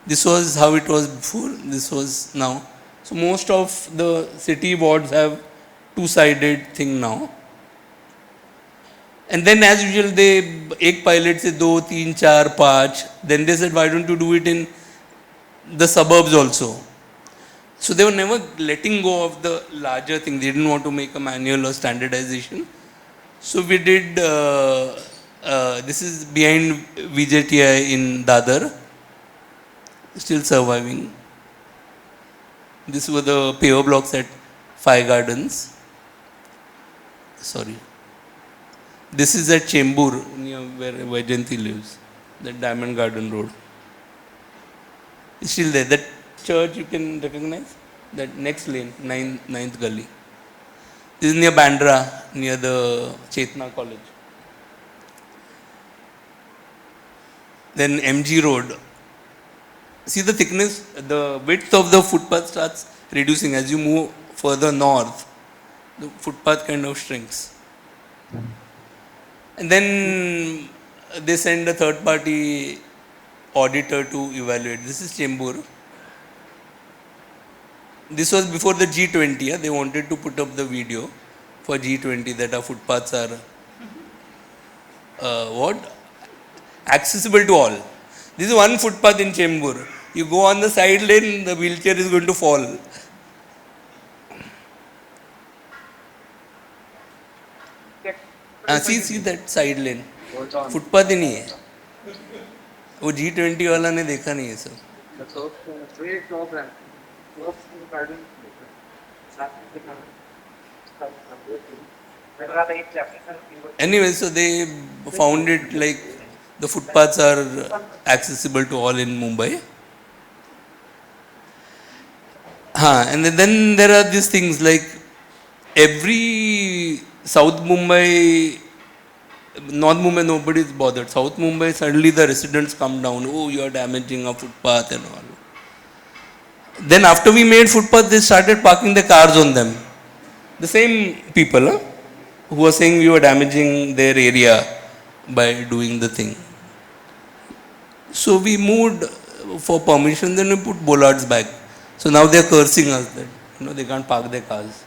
This was how it was before, this was now. So most of the city wards have two-sided thing now. And then as usual they, एक pilot से 2, 3, 4, 5. Then they said, why don't you do it in the suburbs also? So they were never letting go of the larger thing. They didn't want to make a manual or standardization. So we did, this is behind VJTI in Dadar, still surviving. This were the paver blocks at Five Gardens. Sorry. This is at Chembur, near where Vajanti lives, that Diamond Garden Road. It's still there. That church you can recognize, that next lane, 9th gully. This is near Bandra, near the Chetna College. Then MG Road. See the thickness, the width of the footpath starts reducing as you move further north. The footpath kind of shrinks. And then they send a third party auditor to evaluate. This is Chembur. This was before the G20. Yeah? They wanted to put up the video for G20 that our footpaths are accessible to all. This is one footpath in Chembur. You go on the side lane, the wheelchair is going to fall. See that side lane. Footpath ही नहीं है. वो G20 वाला ने देखा नहीं है सब. Anyway, so they found it like the footpaths are accessible to all in Mumbai. And then there are these things like every South Mumbai, North Mumbai, nobody is bothered. South Mumbai, suddenly the residents come down. Oh, you are damaging a footpath and all. Then after we made footpath, they started parking the cars on them. The same people who were saying we were damaging their area by doing the thing. So we moved for permission, then we put bollards back. So now they are cursing us that they can't park their cars.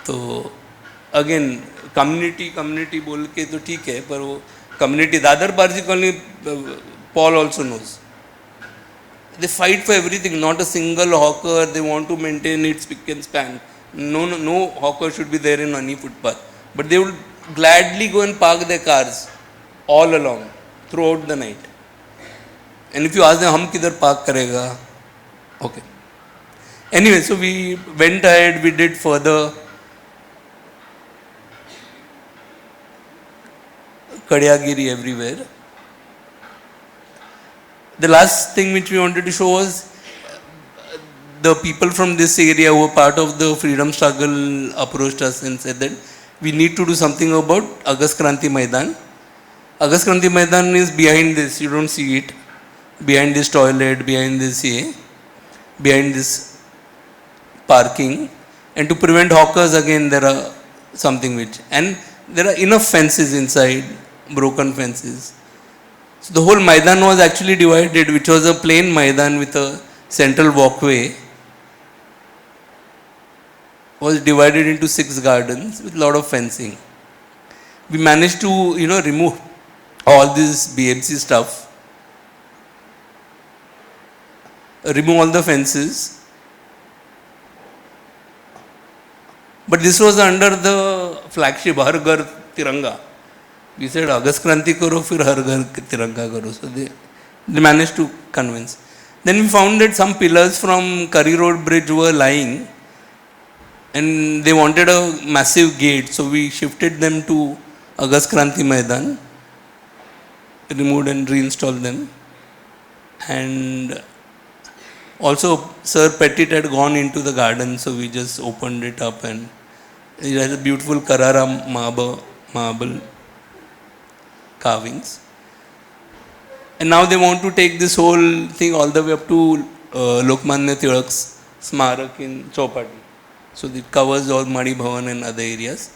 So again, community बोल के तो ठीक है, पर वो community Dadar Parsi colony, Paul also knows. They fight for everything, not a single hawker. They want to maintain its spick and span. No hawker should be there in any footpath. But they would gladly go and park their cars all along throughout the night. And if you ask them, हम किधर park करेगा? Okay. Anyway, so we went ahead. We did further. Kadyagiri everywhere. The last thing which we wanted to show was the people from this area who were part of the freedom struggle approached us and said that we need to do something about Agast Kranti Maidan. Agast Kranti Maidan is behind this, you don't see it. Behind this toilet, behind this behind this parking. And to prevent hawkers, again there are something which, and there are enough fences inside, broken fences. So the whole Maidan was actually divided, which was a plain Maidan with a central walkway, was divided into 6 gardens with a lot of fencing. We managed to, remove all this BMC stuff, remove all the fences. But this was under the flagship Har Ghar Tiranga. We said Agast Kranti karo, fir Har Ghar Tiranga karo. So they managed to convince. Then we found that some pillars from Curry Road Bridge were lying and they wanted a massive gate. So we shifted them to Agast Kranti Maidan, removed and reinstalled them. And also Sir Petit had gone into the garden, so we just opened it up and it has a beautiful Carrara marble carvings. And now they want to take this whole thing all the way up to Lokmanya Tilak's Smarak in Chowpatty. So it covers all Mani Bhavan and other areas.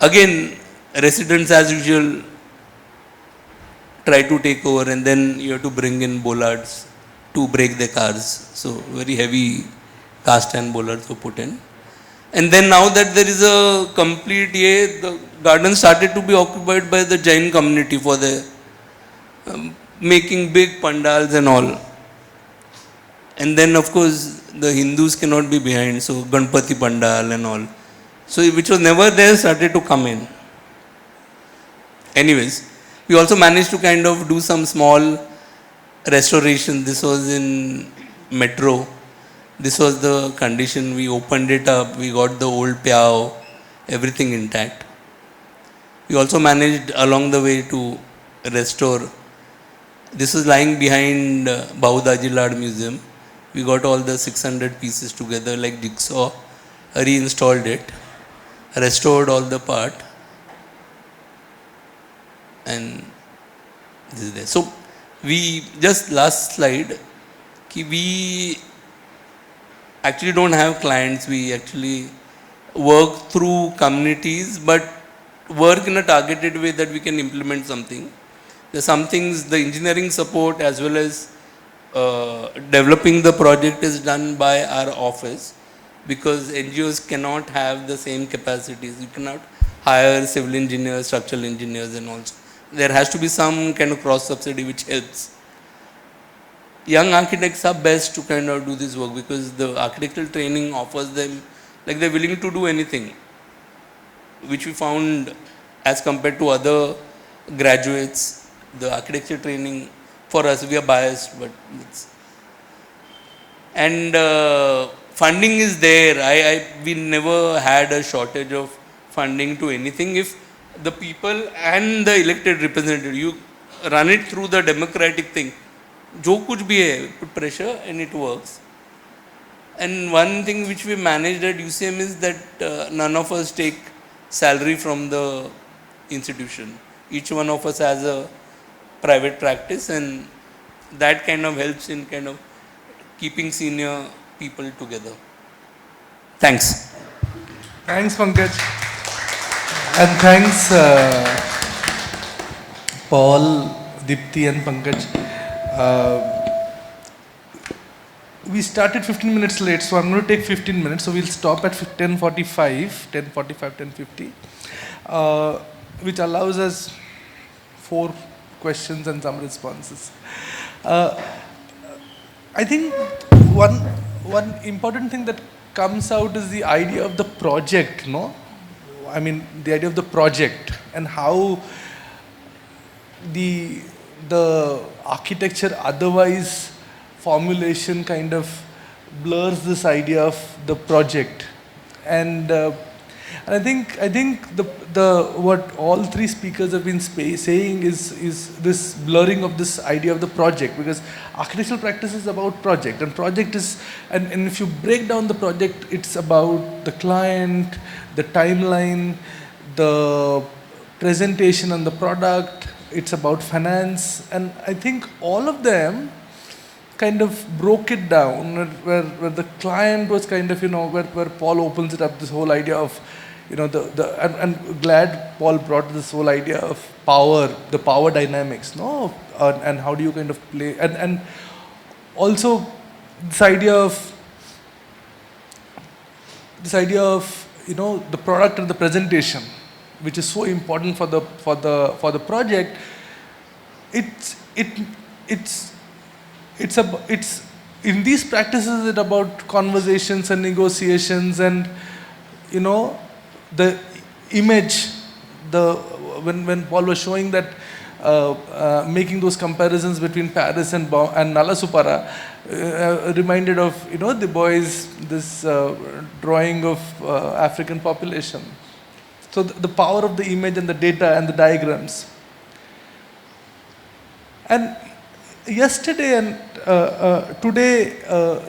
Again, residents as usual try to take over, and then you have to bring in bollards to brake the cars. So very heavy cast iron bollards were put in. And then now that there is a complete the garden started to be occupied by the Jain community for the making big pandals and all. And then of course the Hindus cannot be behind, so Ganpati Pandal and all. So which was never there started to come in. Anyways, we also managed to kind of do some small restoration. This was in Metro. This was the condition. We opened it up. We got the old Pyao, everything intact. We also managed along the way to restore. This was lying behind Bahudaji Lad Museum. We got all the 600 pieces together like jigsaw, reinstalled it, restored all the part, and this is there. So we just last slide, we actually don't have clients. We actually work through communities, but work in a targeted way that we can implement something. There's some things, the engineering support as well as developing the project is done by our office, because NGOs cannot have the same capacities. You cannot hire civil engineers, structural engineers and also. There has to be some kind of cross subsidy which helps. Young architects are best to kind of do this work because the architectural training offers them, like they're willing to do anything, which we found as compared to other graduates. The architecture training for us, we are biased, but it's, and funding is there. We never had a shortage of funding to anything. If the people and the elected representative, you run it through the democratic thing, jo kuch bhi hai, put pressure and it works. And one thing which we managed at UCM is that none of us take salary from the institution. Each one of us has a private practice, and that kind of helps in kind of keeping senior people together. Thanks.
Thanks, Pankaj. And thanks, Paul, Dipti and Pankaj. We started 15 minutes late, so I'm going to take 15 minutes. So we'll stop at 10:50, which allows us 4 questions and some responses. I think one important thing that comes out is the idea of the project, no? I mean, the idea of the project and how the architecture otherwise formulation kind of blurs this idea of the project. And I think what all 3 speakers have been saying is this blurring of this idea of the project, because architectural practice is about project, and project is, and if you break down the project, it's about the client, the timeline, the presentation and the product, it's about finance, and I think all of them kind of broke it down where the client was kind of, where Paul opens it up, this whole idea of, and glad Paul brought this whole idea of power, the power dynamics, no? And how do you kind of play, and also this idea of the product and the presentation, which is so important for the project. It's in these practices, it's about conversations and negotiations, and the image, when Paul was showing that making those comparisons between Paris and Nalasupara, reminded of, the boys, this drawing of African population. So the power of the image and the data and the diagrams. And yesterday and today,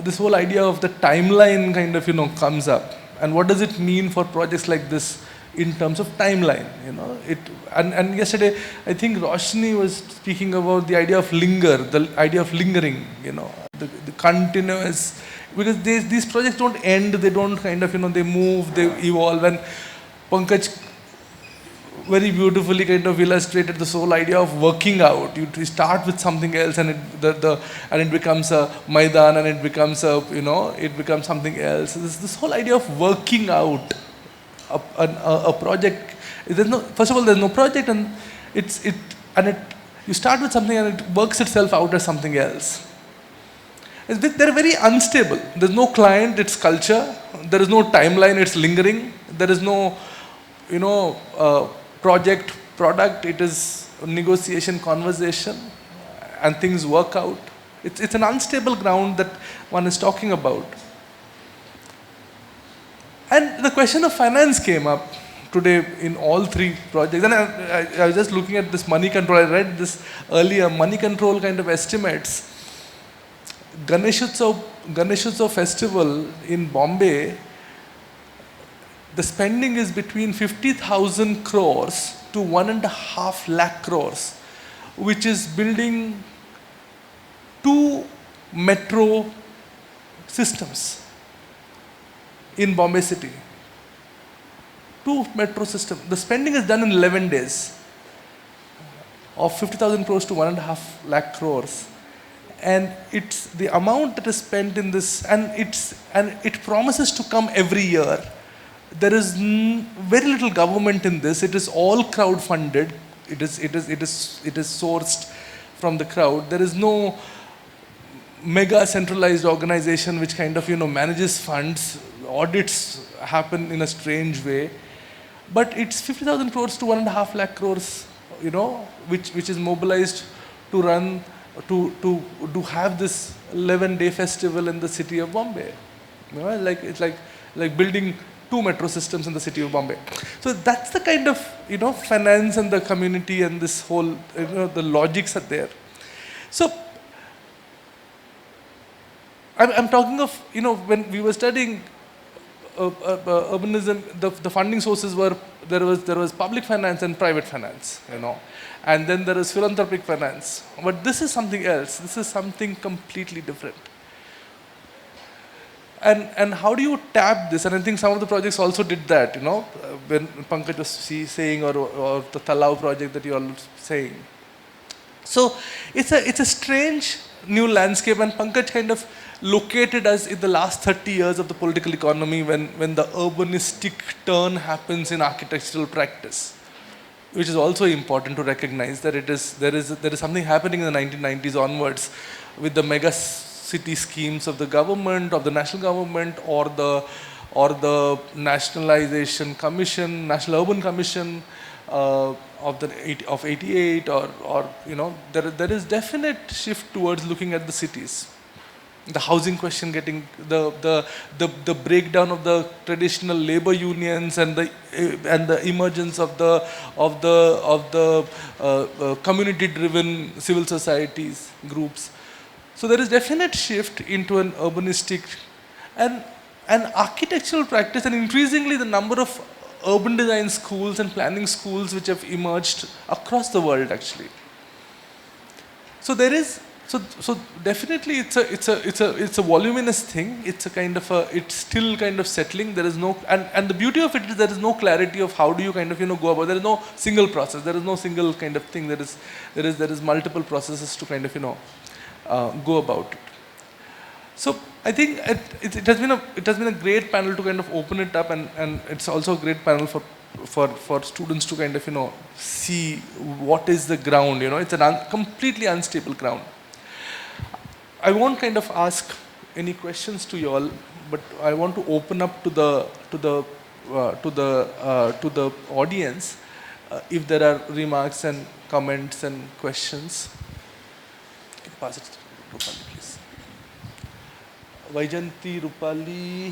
this whole idea of the timeline kind of, comes up. And what does it mean for projects like this in terms of timeline? And yesterday, I think Roshni was speaking about the idea of the idea of lingering, the continuous, because these projects don't end, they don't kind of, they move, they evolve. And Pankaj very beautifully kind of illustrated this whole idea of working out. You start with something else, and it becomes a maidan, and it becomes it becomes something else. This whole idea of working out a project. First of all, there's no project, and you start with something and it works itself out as something else. They're very unstable. There's no client, it's culture. There is no timeline, it's lingering. There is no, project, product. It is negotiation, conversation, and things work out. It's an unstable ground that one is talking about. And the question of finance came up today in all three projects. And I was just looking at this money control. I read this earlier, money control kind of estimates. Ganeshotsav festival in Bombay, the spending is between 50,000 crores to 1.5 lakh crores, which is building 2 metro systems in Bombay city. 2 metro systems. The spending is done in 11 days of 50,000 crores to 1.5 lakh crores. And it's the amount that is spent in this, and it promises to come every year. There is very little government in this. It is all crowd funded. It is sourced from the crowd. There is no mega centralized organization which kind of manages funds. Audits happen in a strange way, but it's 50,000 crores to 1.5 lakh crores, which is mobilized to run to have this 11-day festival in the city of Bombay. It's like building 2 metro systems in the city of Bombay. So that's the kind of finance and the community and this whole the logics are there. So I'm talking of when we were studying urbanism, the funding sources were there was public finance and private finance, and then there is philanthropic finance. But this is something else. This is something completely different. And how do you tap this? And I think some of the projects also did that, when Pankaj was saying, or the Talau project that you are saying. So it's a strange new landscape, and Pankaj kind of located us in the last 30 years of the political economy when the urbanistic turn happens in architectural practice, which is also important to recognize that there is something happening in the 1990s onwards with the mega city schemes of the government, of the national government, or the nationalization commission, National Urban Commission of 88, or there is definite shift towards looking at the cities. The housing question getting the breakdown of the traditional labor unions and the emergence of the community-driven civil societies groups. So there is definite shift into an urbanistic and architectural practice, and increasingly the number of urban design schools and planning schools which have emerged across the world actually. So there is. So definitely it's a voluminous thing. It's it's still kind of settling. There is no, and the beauty of it is there is no clarity of how do you kind of go about. There is no single process. There is no single kind of thing. There is multiple processes to kind of go about it. So I think it has been a great panel to kind of open it up, and it's also a great panel for students to kind of see what is the ground. It's a completely unstable ground. I won't kind of ask any questions to you all, but I want to open up to the audience if there are remarks and comments and questions. Pass it to Rupali, please. Vaijanti, Rupali,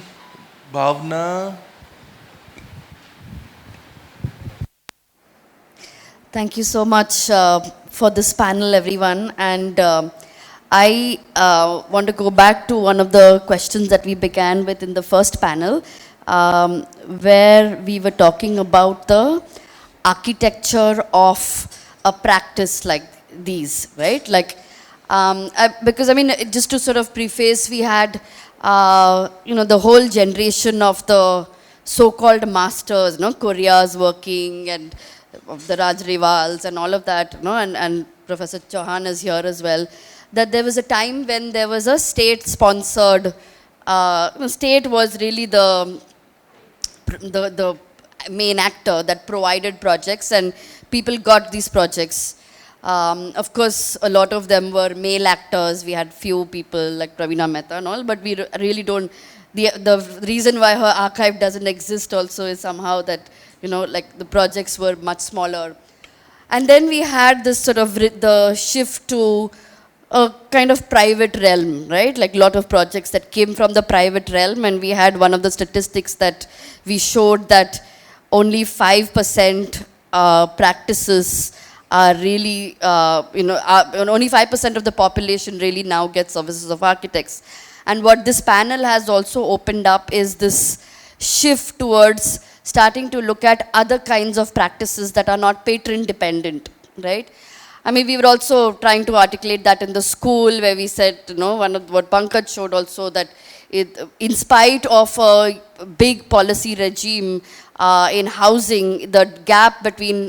Bhavna.
Thank you so much for this panel, everyone. And I want to go back to one of the questions that we began with in the first panel, where we were talking about the architecture of a practice like these, right? Like, because I mean, just to sort of preface, we had, the whole generation of the so-called masters, Korea's working and of the Rajrivals and all of that, and Professor Chauhan is here as well, that there was a time when there was a state-sponsored, state was really the main actor that provided projects and people got these projects. Of course, a lot of them were male actors. We had few people like Pravina Mehta and all, but we really don't. The reason why her archive doesn't exist also is somehow that, like the projects were much smaller. And then we had this sort of the shift to a kind of private realm, right? Like a lot of projects that came from the private realm, and we had one of the statistics that we showed that only 5% practices are really, only 5% of the population really now gets services of architects. And what this panel has also opened up is this shift towards starting to look at other kinds of practices that are not patron dependent, right? I mean, we were also trying to articulate that in the school where we said, one of what Pankaj showed also, that in spite of a big policy regime in housing, the gap between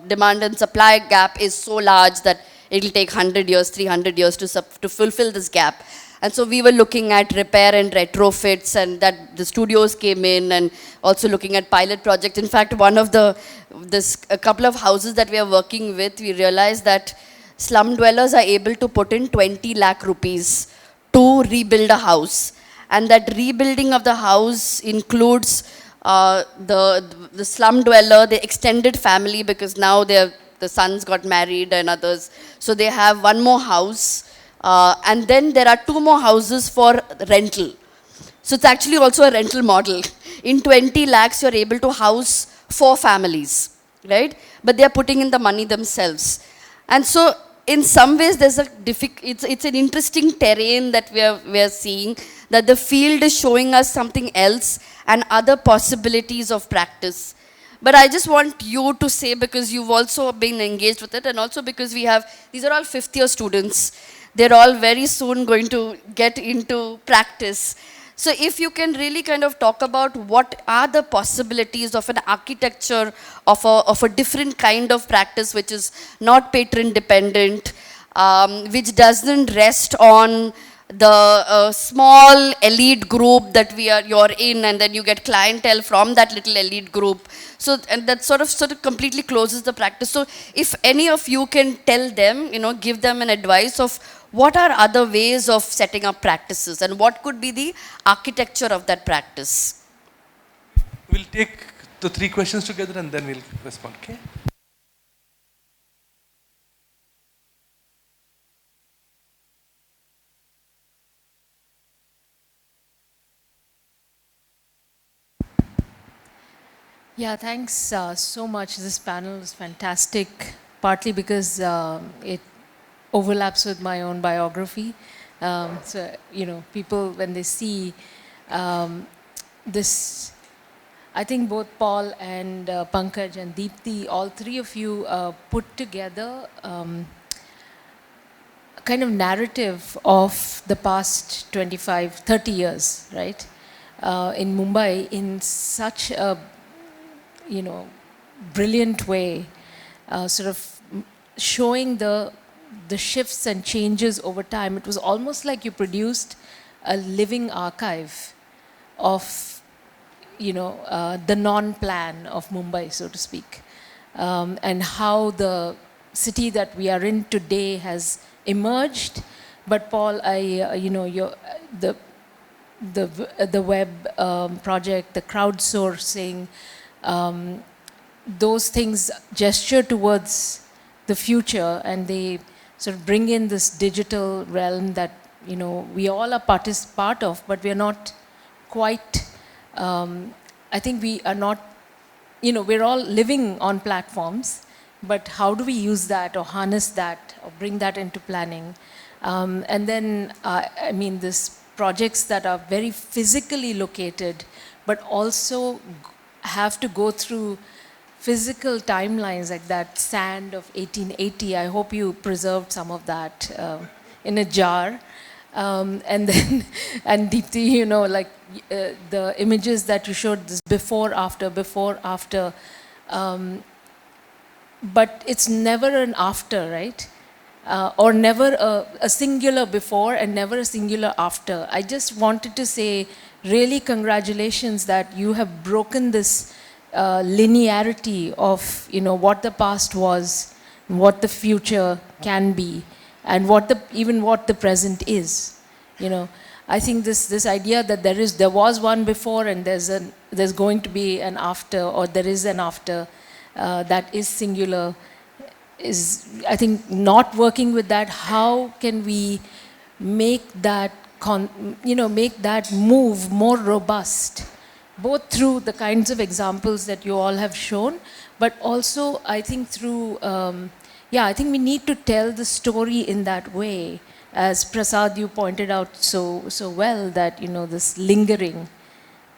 demand and supply gap is so large that it will take 100 years, 300 years to fulfill this gap. And so we were looking at repair and retrofits, and that the studios came in, and also looking at pilot projects. In fact, a couple of houses that we are working with, we realized that slum dwellers are able to put in 20 lakh rupees to rebuild a house. And that rebuilding of the house includes the slum dweller, the extended family, because now the sons got married and others. So they have one more house. And then there are 2 more houses for rental. So it's actually also a rental model. In 20 lakhs, you're able to house 4 families, right? But they're putting in the money themselves. And so in some ways, there's it's an interesting terrain that we are seeing, that the field is showing us something else and other possibilities of practice. But I just want you to say, because you've also been engaged with it, and also because these are all 5th year students. They're all very soon going to get into practice. So if you can really kind of talk about what are the possibilities of an architecture of a different kind of practice, which is not patron dependent, which doesn't rest on the small elite group that you're in, and then you get clientele from that little elite group. So, and that sort of completely closes the practice. So if any of you can tell them, give them an advice of what are other ways of setting up practices, and what could be the architecture of that practice?
We'll take the 3 questions together and then we'll respond, okay?
Yeah, thanks so much. This panel is fantastic, partly because it overlaps with my own biography. So, people, when they see this, I think both Paul and Pankaj and Deepthi, all 3 of you put together a kind of narrative of the past 25, 30 years, right? In Mumbai, in such a brilliant way, sort of showing the shifts and changes over time. It was almost like you produced a living archive of, the non-plan of Mumbai, so to speak, and how the city that we are in today has emerged. But Paul, the web project, the crowdsourcing, those things gesture towards the future, and they sort of bring in this digital realm that, you know, we all are part of, but we are not quite, I think we are not, you know, we're all living on platforms, but how do we use that or harness that or bring that into planning? And then, I mean, this projects that are very physically located, but also have to go through physical timelines, like that sand of 1880. I hope you preserved some of that in a jar. And then, and Deepthi, you know, like the images that you showed, this before, after, but it's never an after, right? Or never a singular before and never a singular after. I just wanted to say, really congratulations that you have broken this linearity of, you know, what the past was, what the future can be, and even what the present is. You know, I think this idea that there was one before and there's going to be an after, or there is an after that is singular, is, I think, not working with that. How can we make that make that move more robust, both through the kinds of examples that you all have shown, but also I think through I think we need to tell the story in that way, as Prasad, you pointed out so well, that, you know, this lingering.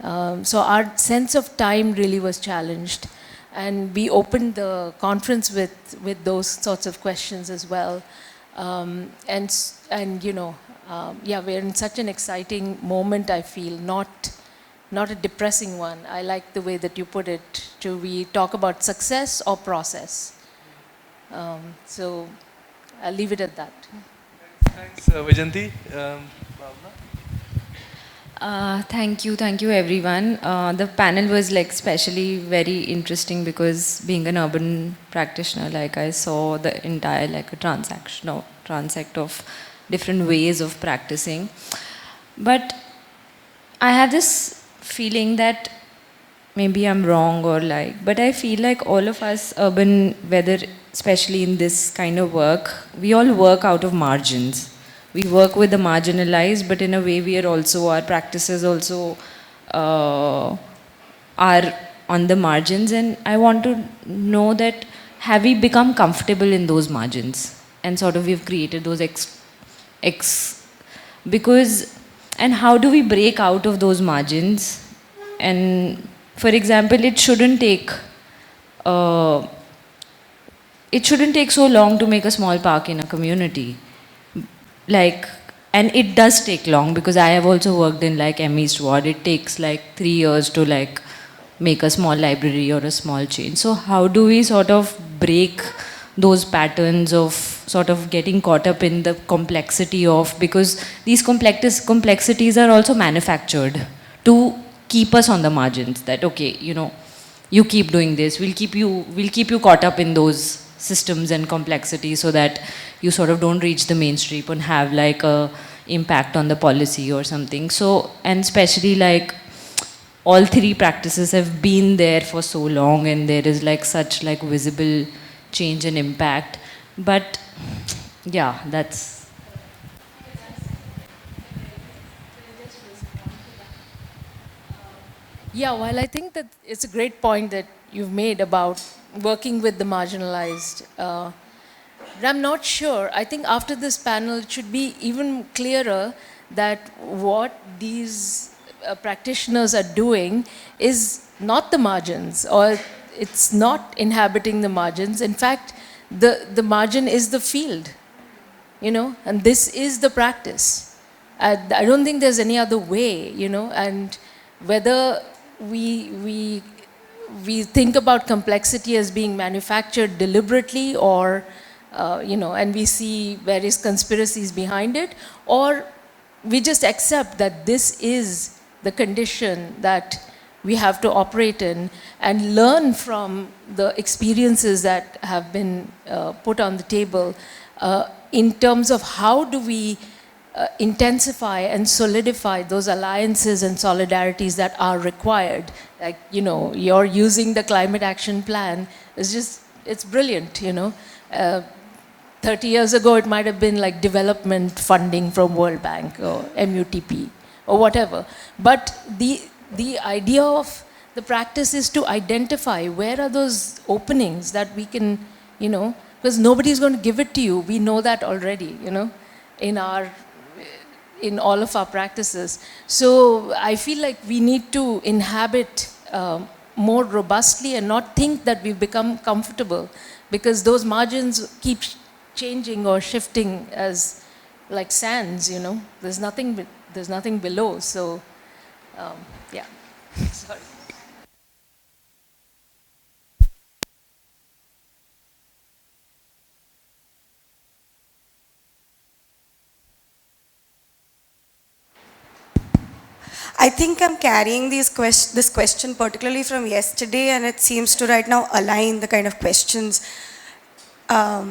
So our sense of time really was challenged. And we opened the conference with those sorts of questions as well. And you know, we're in such an exciting moment, I feel, not a depressing one. I like the way that you put it. We talk about success or process. So I'll leave it at that.
Thanks, Vajanti. Bhavna?
Thank you everyone. The panel was like especially very interesting because being an urban practitioner, like I saw the entire like a transect of different ways of practicing. But I have this feeling that maybe I'm wrong or like, but I feel like all of us urban, whether especially in this kind of work, we all work out of margins. We work with the marginalized, but in a way we are also, our practices also are on the margins. And I want to know that, have we become comfortable in those margins? And sort of we've created those because, and how do we break out of those margins? And for example, it shouldn't take so long to make a small park in a community. Like, and it does take long, because I have also worked in like M East Ward. It takes like 3 years to like make a small library or a small change. So how do we sort of break those patterns of sort of getting caught up in the complexity of, because these complexities are also manufactured to keep us on the margins, that okay, you know, you keep doing this, we'll keep you caught up in those systems and complexities, so that you sort of don't reach the mainstream and have like a impact on the policy or something. So, and especially like all three practices have been there for so long, and there is like such like visible change and impact. But yeah, that's.
Yeah, well, I think that it's a great point that you've made about working with the marginalized. But I'm not sure. I think after this panel, it should be even clearer that what these practitioners are doing is not the margins, or it's not inhabiting the margins. In fact, the margin is the field, you know, and this is the practice. I don't think there's any other way, you know, and whether we think about complexity as being manufactured deliberately, or you know, and we see various conspiracies behind it, or we just accept that this is the condition that we have to operate in, and learn from the experiences that have been put on the table in terms of how do we intensify and solidify those alliances and solidarities that are required. Like, you know, you're using the climate action plan, it's brilliant, you know. Uh, 30 years ago, it might have been like development funding from World Bank or MUTP or whatever. But the idea of the practice is to identify where are those openings that we can, because nobody is going to give it to you. We know that already, in all of our practices. So I feel like we need to inhabit more robustly and not think that we've become comfortable, because those margins keep changing or shifting as like sands, There's nothing below. So, yeah. Sorry.
I think I'm carrying this question particularly from yesterday, and it seems to right now align the kind of questions. Until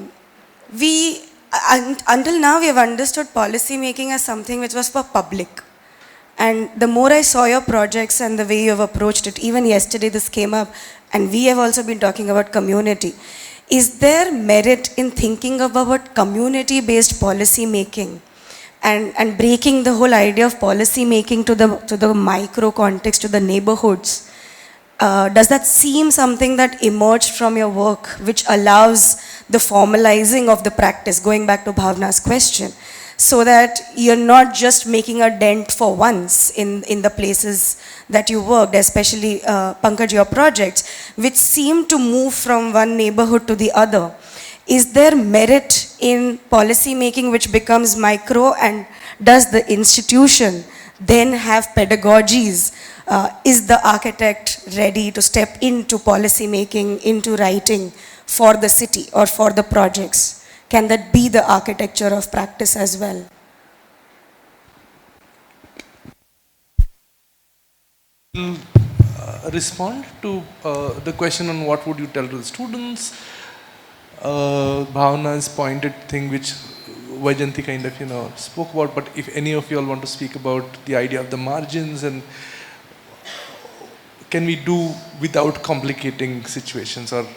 now, we have understood policy making as something which was for public. And the more I saw your projects and the way you have approached it, even yesterday this came up, and we have also been talking about community. Is there merit in thinking about community-based policy making? And breaking the whole idea of policy making to the micro context, to the neighborhoods. Does that seem something that emerged from your work, which allows the formalizing of the practice, going back to Bhavna's question, so that you're not just making a dent for once in the places that you worked, especially Pankaj, your projects, which seem to move from one neighborhood to the other? Is there merit in policy making which becomes micro, and does the institution then have pedagogies? Is the architect ready to step into policy making, into writing for the city or for the projects? Can that be the architecture of practice as well?
Respond to the question on what would you tell to the students. Bhavna's pointed thing which Vaijanti kind of spoke about, but if any of you all want to speak about the idea of the margins, and can we do without complicating situations, or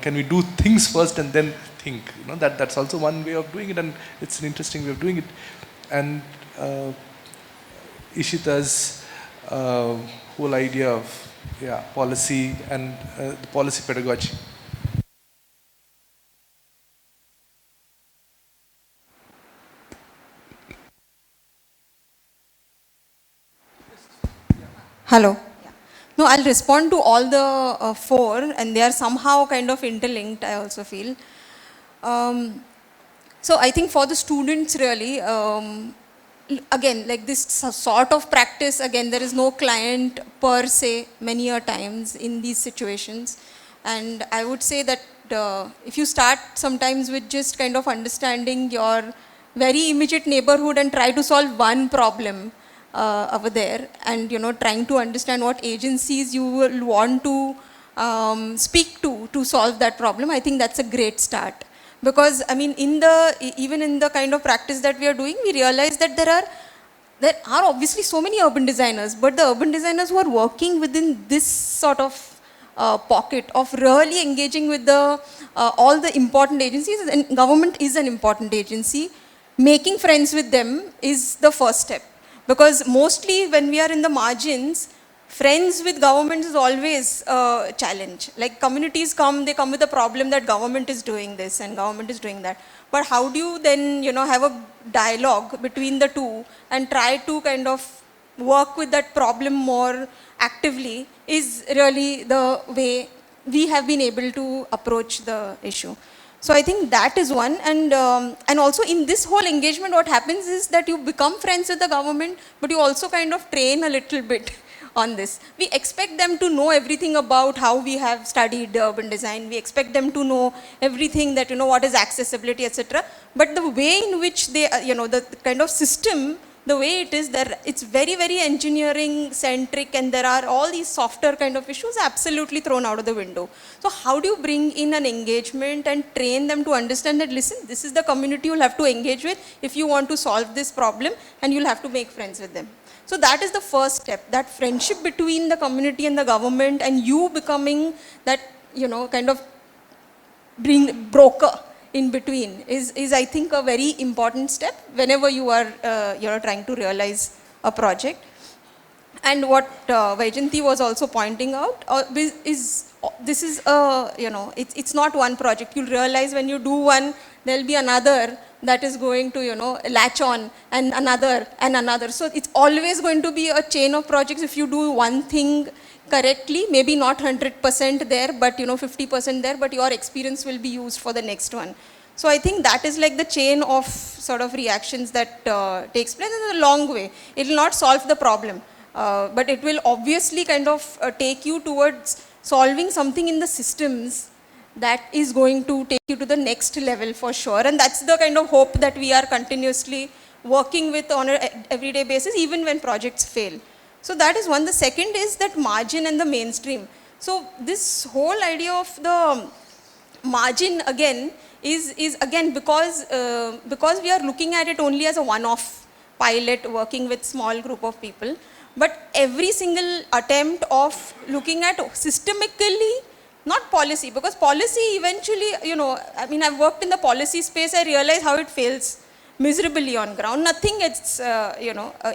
can we do things first and then think? That's also one way of doing it, and it's an interesting way of doing it. And Ishita's whole idea of policy and the policy pedagogy.
Hello. No, I'll respond to all the four, and they are somehow kind of interlinked, I also feel. So I think for the students really, again, like this sort of practice, again, there is no client per se many a times in these situations. And I would say that if you start sometimes with just kind of understanding your very immediate neighborhood and try to solve one problem, over there, and trying to understand what agencies you will want to speak to solve that problem, I think that's a great start. Because I mean, even in the kind of practice that we are doing, we realize that there are obviously so many urban designers, but the urban designers who are working within this sort of pocket of really engaging with all the important agencies, and government is an important agency, making friends with them is the first step. Because mostly when we are in the margins, friends with governments is always a challenge. Like communities they come with a problem that government is doing this and government is doing that. But how do you then, have a dialogue between the two and try to kind of work with that problem more actively is really the way we have been able to approach the issue. So I think that is one, and also in this whole engagement, what happens is that you become friends with the government, but you also kind of train a little bit on this. We expect them to know everything about how we have studied urban design. We expect them to know everything that, what is accessibility, etc. But the way in which they, the kind of system, the way it is there, it's very, very engineering centric, and there are all these softer kind of issues absolutely thrown out of the window. So how do you bring in an engagement and train them to understand that, listen, this is the community you'll have to engage with if you want to solve this problem, and you'll have to make friends with them. So that is the first step, that friendship between the community and the government, and you becoming that, kind of broker in between is I think a very important step whenever you are trying to realize a project. And what Vaijanti was also pointing out is this is a, it's not one project. You'll realize when you do one, there'll be another that is going to, latch on, and another and another. So it's always going to be a chain of projects. If you do one thing correctly, maybe not 100% there, but 50% there, but your experience will be used for the next one. So I think that is like the chain of sort of reactions that takes place in a long way. It will not solve the problem, but it will obviously kind of take you towards solving something in the systems that is going to take you to the next level for sure. And that's the kind of hope that we are continuously working with on an everyday basis, even when projects fail. So that is one. The second is that margin and the mainstream. So this whole idea of the margin again is again because we are looking at it only as a one-off pilot working with small group of people. But every single attempt of looking at systemically, not policy, because policy eventually, I mean, I've worked in the policy space, I realize how it fails miserably on ground. Nothing gets,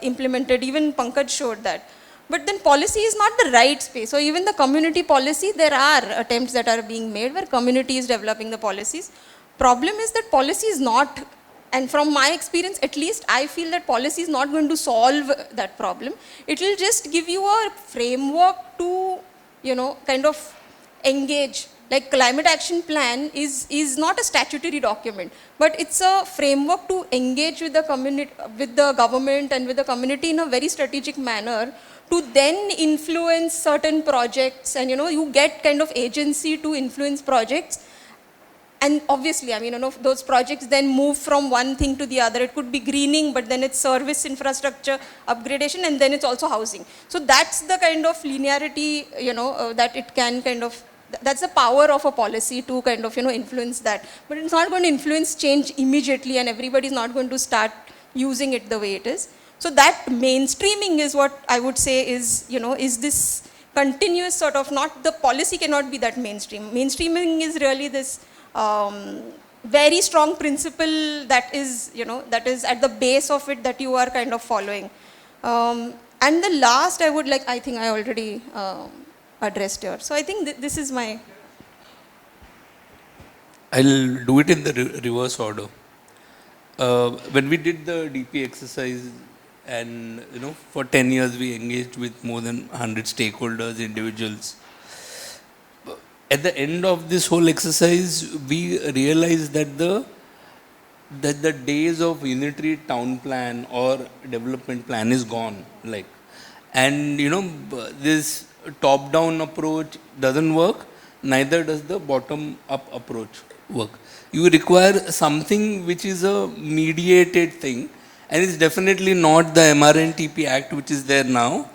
implemented. Even Pankaj showed that. But then policy is not the right space. So even the community policy, there are attempts that are being made where community is developing the policies. Problem is that policy is not, and from my experience, at least I feel that policy is not going to solve that problem. It will just give you a framework to, kind of engage. Like climate action plan is not a statutory document, but it's a framework to engage with the community, with the government and with the community in a very strategic manner to then influence certain projects, and you get kind of agency to influence projects. And obviously, I mean, those projects then move from one thing to the other. It could be greening, but then it's service infrastructure upgradation, and then it's also housing. So that's the kind of linearity, that it can kind of, that's the power of a policy to kind of, influence that. But it's not going to influence change immediately, and everybody's not going to start using it the way it is. So that mainstreaming is what I would say is, is this continuous sort of, not, the policy cannot be that mainstream. Mainstreaming is really this very strong principle that is, that is at the base of it that you are kind of following. And the last I would like, I think I already addressed here. So I think this is my...
I'll do it in the reverse order. When we did the DP exercise, and for 10 years we engaged with more than 100 stakeholders, individuals. At the end of this whole exercise, we realized that the days of unitary town plan or development plan is gone. And this top-down approach doesn't work, neither does the bottom-up approach work. You require something which is a mediated thing, and it's definitely not the MRNTP Act which is there now,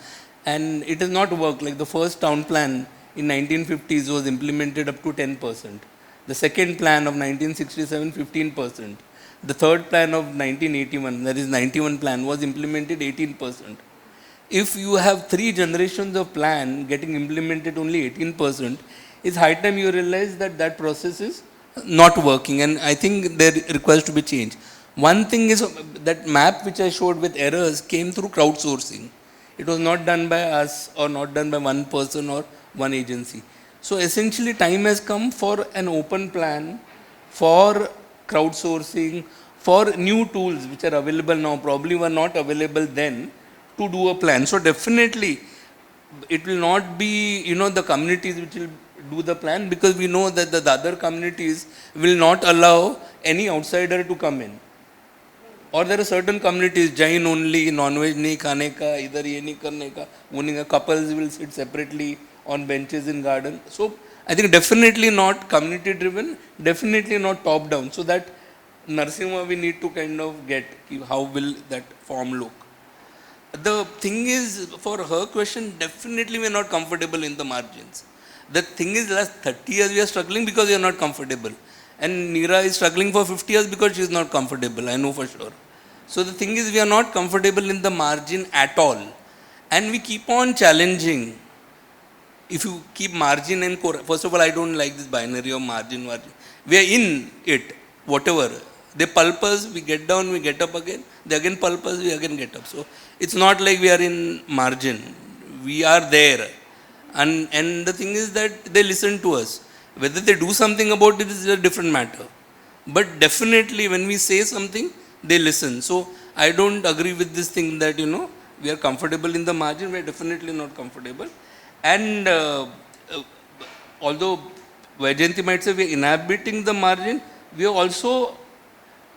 and it has not worked. Like the first town plan in 1950s was implemented up to 10%. The second plan of 1967, 15%. The third plan of 1981, that is 91 plan, was implemented 18%. If you have 3 generations of plan getting implemented only 18%, it's high time you realize that that process is not working, and I think there requires to be change. One thing is that map which I showed with errors came through crowdsourcing. It was not done by us or not done by one person or one agency. So essentially time has come for an open plan, for crowdsourcing, for new tools which are available now, probably were not available then, to do a plan. So definitely it will not be the communities which will do the plan, because we know that the other communities will not allow any outsider to come in. Or there are certain communities, Jain only, non-veg nahi khane ka, idhar ye nahi karne ka, couples will sit separately on benches in garden. So I think definitely not community driven, definitely not top down. So that Narsimha we need to kind of get, how will that form look. The thing is, for her question, definitely we are not comfortable in the margins. The thing is, last 30 years we are struggling because we are not comfortable. And Neera is struggling for 50 years because she is not comfortable, I know for sure. So the thing is, we are not comfortable in the margin at all. And we keep on challenging. If you keep margin and core, first of all, I don't like this binary of margin. We are in it. whatever. They pulp us, we get down, we get up again. They again pulp us, we again get up. So it's not like we are in margin. We are there. And the thing is that they listen to us. Whether they do something about it is a different matter. But definitely when we say something, they listen. So I don't agree with this thing that, we are comfortable in the margin. We are definitely not comfortable. And although Vajayanti might say we are inhabiting the margin, we are also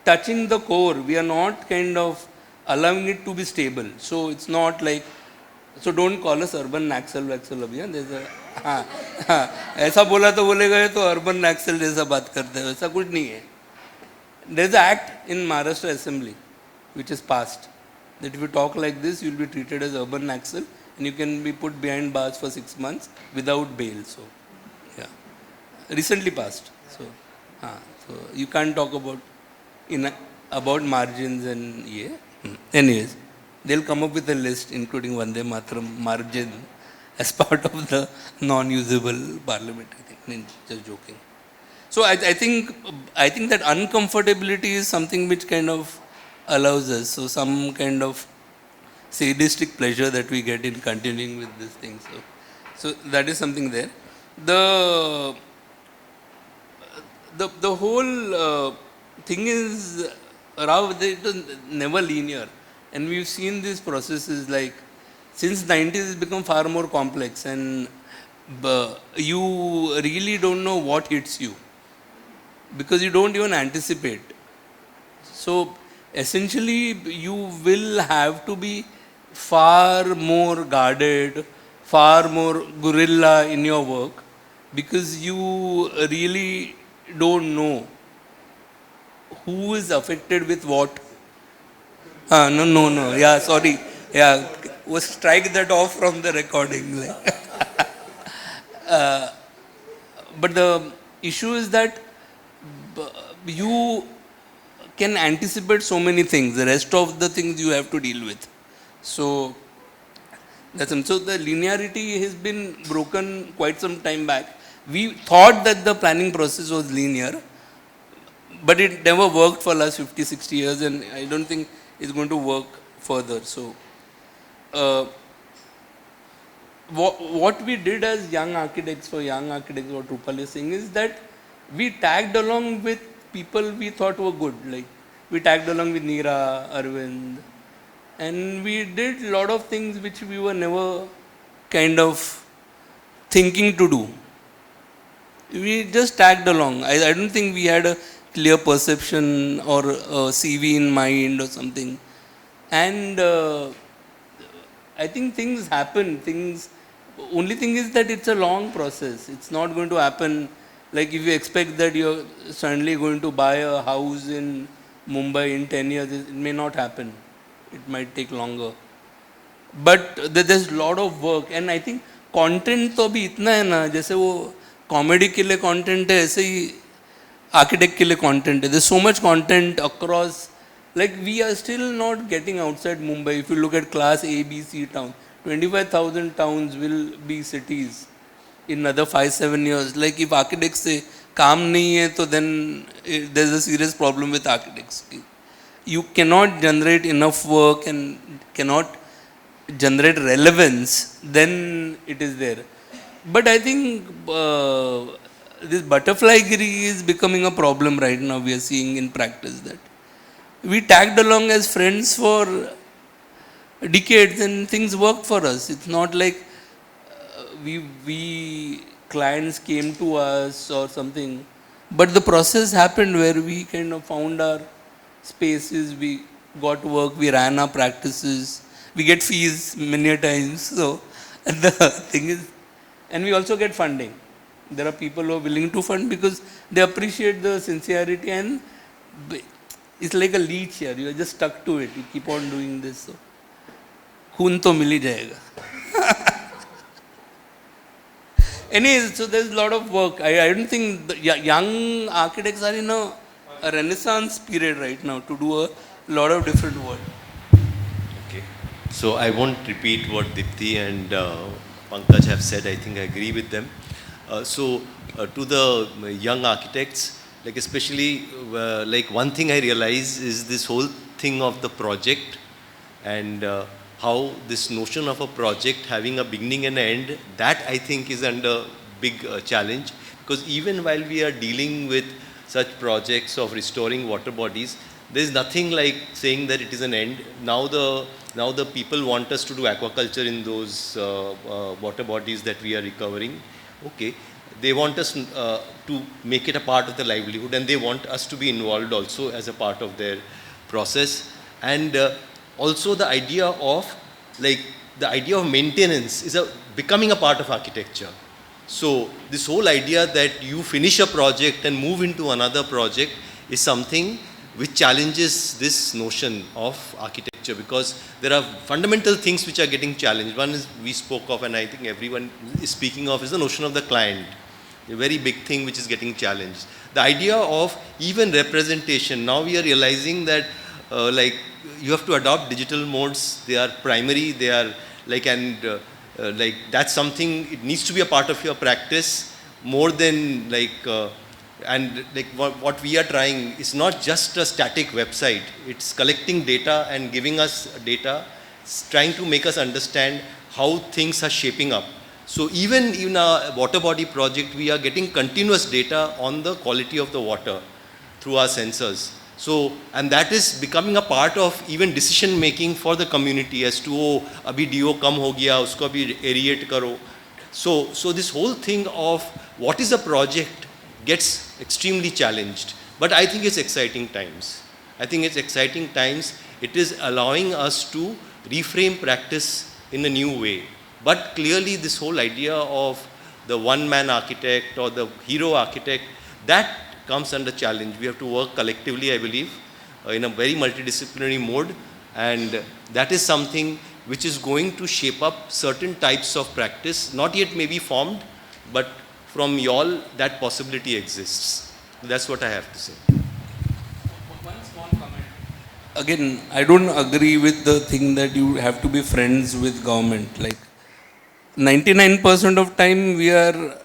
touching the core. We are not kind of allowing it to be stable. So it's not like, so don't call us urban naxal vaxal abhiyan. There's a ऐसा बोला तो बोलेगा ये तो urban naxal जैसा बात करते हैं, ऐसा कुछ नहीं है. There's an act in Maharashtra Assembly which is passed that if you talk like this, you will be treated as urban naxal and you can be put behind bars for 6 months without bail. So, yeah, recently passed. So, so you can't talk about margins and yeah. Anyways, they'll come up with a list including Vande Mataram margin as part of the non-usable parliament. I think, just joking. So I think that uncomfortability is something which kind of allows us. So some kind of sadistic pleasure that we get in continuing with this thing. So that is something there. The whole thing is, Rao, it was never linear. And we've seen these processes like, since 90s it's become far more complex and you really don't know what hits you because you don't even anticipate. So essentially you will have to be far more guarded, far more guerrilla in your work because you really don't know who is affected with what. No. Yeah, sorry. Yeah, we'll strike that off from the recording. But the issue is that you can anticipate so many things. The rest of the things you have to deal with. So that's so the linearity has been broken quite some time back. We thought that the planning process was linear, but it never worked for last 50, 60 years, and I don't think it's going to work further. So what we did as young architects, what Rupal is saying is that we tagged along with people we thought were good. Like we tagged along with Neera, Arvind, and we did a lot of things which we were never kind of thinking to do. We just tagged along. I don't think we had a clear perception or a CV in mind or something. And I think things happen. Only thing is that it's a long process. It's not going to happen. Like if you expect that you're suddenly going to buy a house in Mumbai in 10 years, it may not happen. It might take longer. But there's a lot of work. And I think content तो भी इतना है ना, जैसे वो comedy के लिए content है, ऐसे ही architect के लिए content है. There's so much content across. Like we are still not getting outside Mumbai. If you look at class A, B, C town, 25,000 towns will be cities in another 5-7 years. Like if architects say काम नहीं है, तो then there's a serious problem with architects. You cannot generate enough work and cannot generate relevance, then it is there. But I think this butterfly-giri is becoming a problem right now. We are seeing in practice that we tagged along as friends for decades and things worked for us. It's not like we clients came to us or something, but the process happened where we kind of found our spaces, we got work, we ran our practices, we get fees many a times. So the thing is, and we also get funding. There are people who are willing to fund because they appreciate the sincerity, and it's like a leech here. You are just stuck to it. You keep on doing this. So खून तो मिल ही जाएगा. Anyways, so there's a lot of work. I don't think the young architects are in a renaissance period right now to do a lot of different work.
Okay. So I won't repeat what Dipti and Pankaj have said. I think I agree with them. To the young architects, Like especially, like one thing I realize is this whole thing of the project and how this notion of a project having a beginning and an end, that I think is under big challenge, because even while we are dealing with such projects of restoring water bodies, there is nothing like saying that it is an end. Now the people want us to do aquaculture in those water bodies that we are recovering. Okay, they want us to make it a part of the livelihood, and they want us to be involved also as a part of their process. And also the idea of maintenance is becoming a part of architecture. So this whole idea that you finish a project and move into another project is something which challenges this notion of architecture, because there are fundamental things which are getting challenged. One is we spoke of, and I think everyone is speaking of, is the notion of the client. A very big thing which is getting challenged. The idea of even representation. Now we are realizing that like you have to adopt digital modes. They are primary. They are like, and like that's something, it needs to be a part of your practice more than like, and like what we are trying is not just a static website. It's collecting data and giving us data, trying to make us understand how things are shaping up. So even in a water body project, we are getting continuous data on the quality of the water through our sensors. So, and that is becoming a part of even decision making for the community as to, oh, abhi DO kam ho gaya, usko abhi aerate karo. So this whole thing of what is a project gets extremely challenged. But I think it's exciting times. I think it's exciting times. It is allowing us to reframe practice in a new way. But clearly this whole idea of the one-man architect or the hero architect, that comes under challenge. We have to work collectively, I believe, in a very multidisciplinary mode, and that is something which is going to shape up certain types of practice, not yet maybe formed, but from y'all that possibility exists. That's what I have to say.
One small comment. Again, I don't agree with the thing that you have to be friends with government. Like 99% of time we are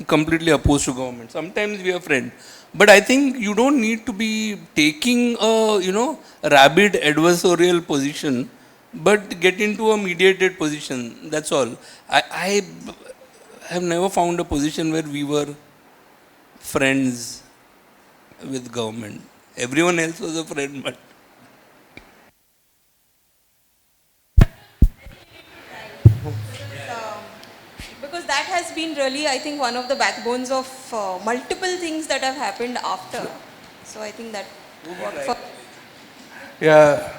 completely opposed to government. Sometimes we are friends. But I think you don't need to be taking a, rabid adversarial position, but get into a mediated position. That's all. I have never found a position where we were friends with government. Everyone else was a friend, but
Because that has been really, I think, one of the backbones of multiple things that have happened after. So I think that worked for.
Yeah,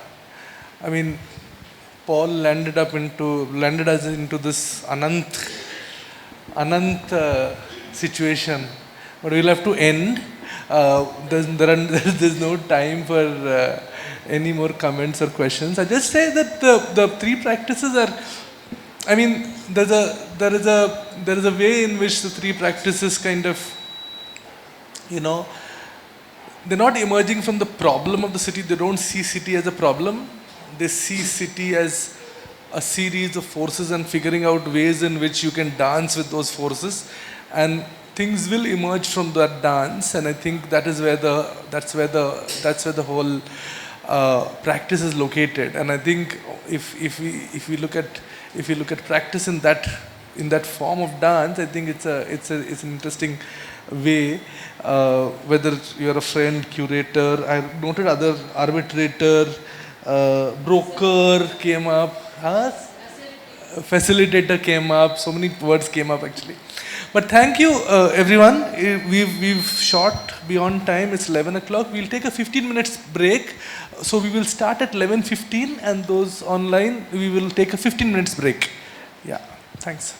I mean, Paul landed us into this Anant situation, but we'll have to end. There's no time for any more comments or questions. I just say that the three practices are, I mean, there is a way in which the three practices kind of, they're not emerging from the problem of the city. They don't see city as a problem. They see city as a series of forces and figuring out ways in which you can dance with those forces, and things will emerge from that dance. And I think that's where the whole practice is located. And I think if we look at practice in that form of dance, I think it's an interesting way. Whether you're a friend, curator, I noted other arbitrator, broker came up, facilitator came up. So many words came up actually. But thank you, everyone. We've shot beyond time. It's 11 o'clock. We'll take a 15 minutes break. So we will start at 11:15, and those online, we will take a 15 minutes break. Yeah, thanks.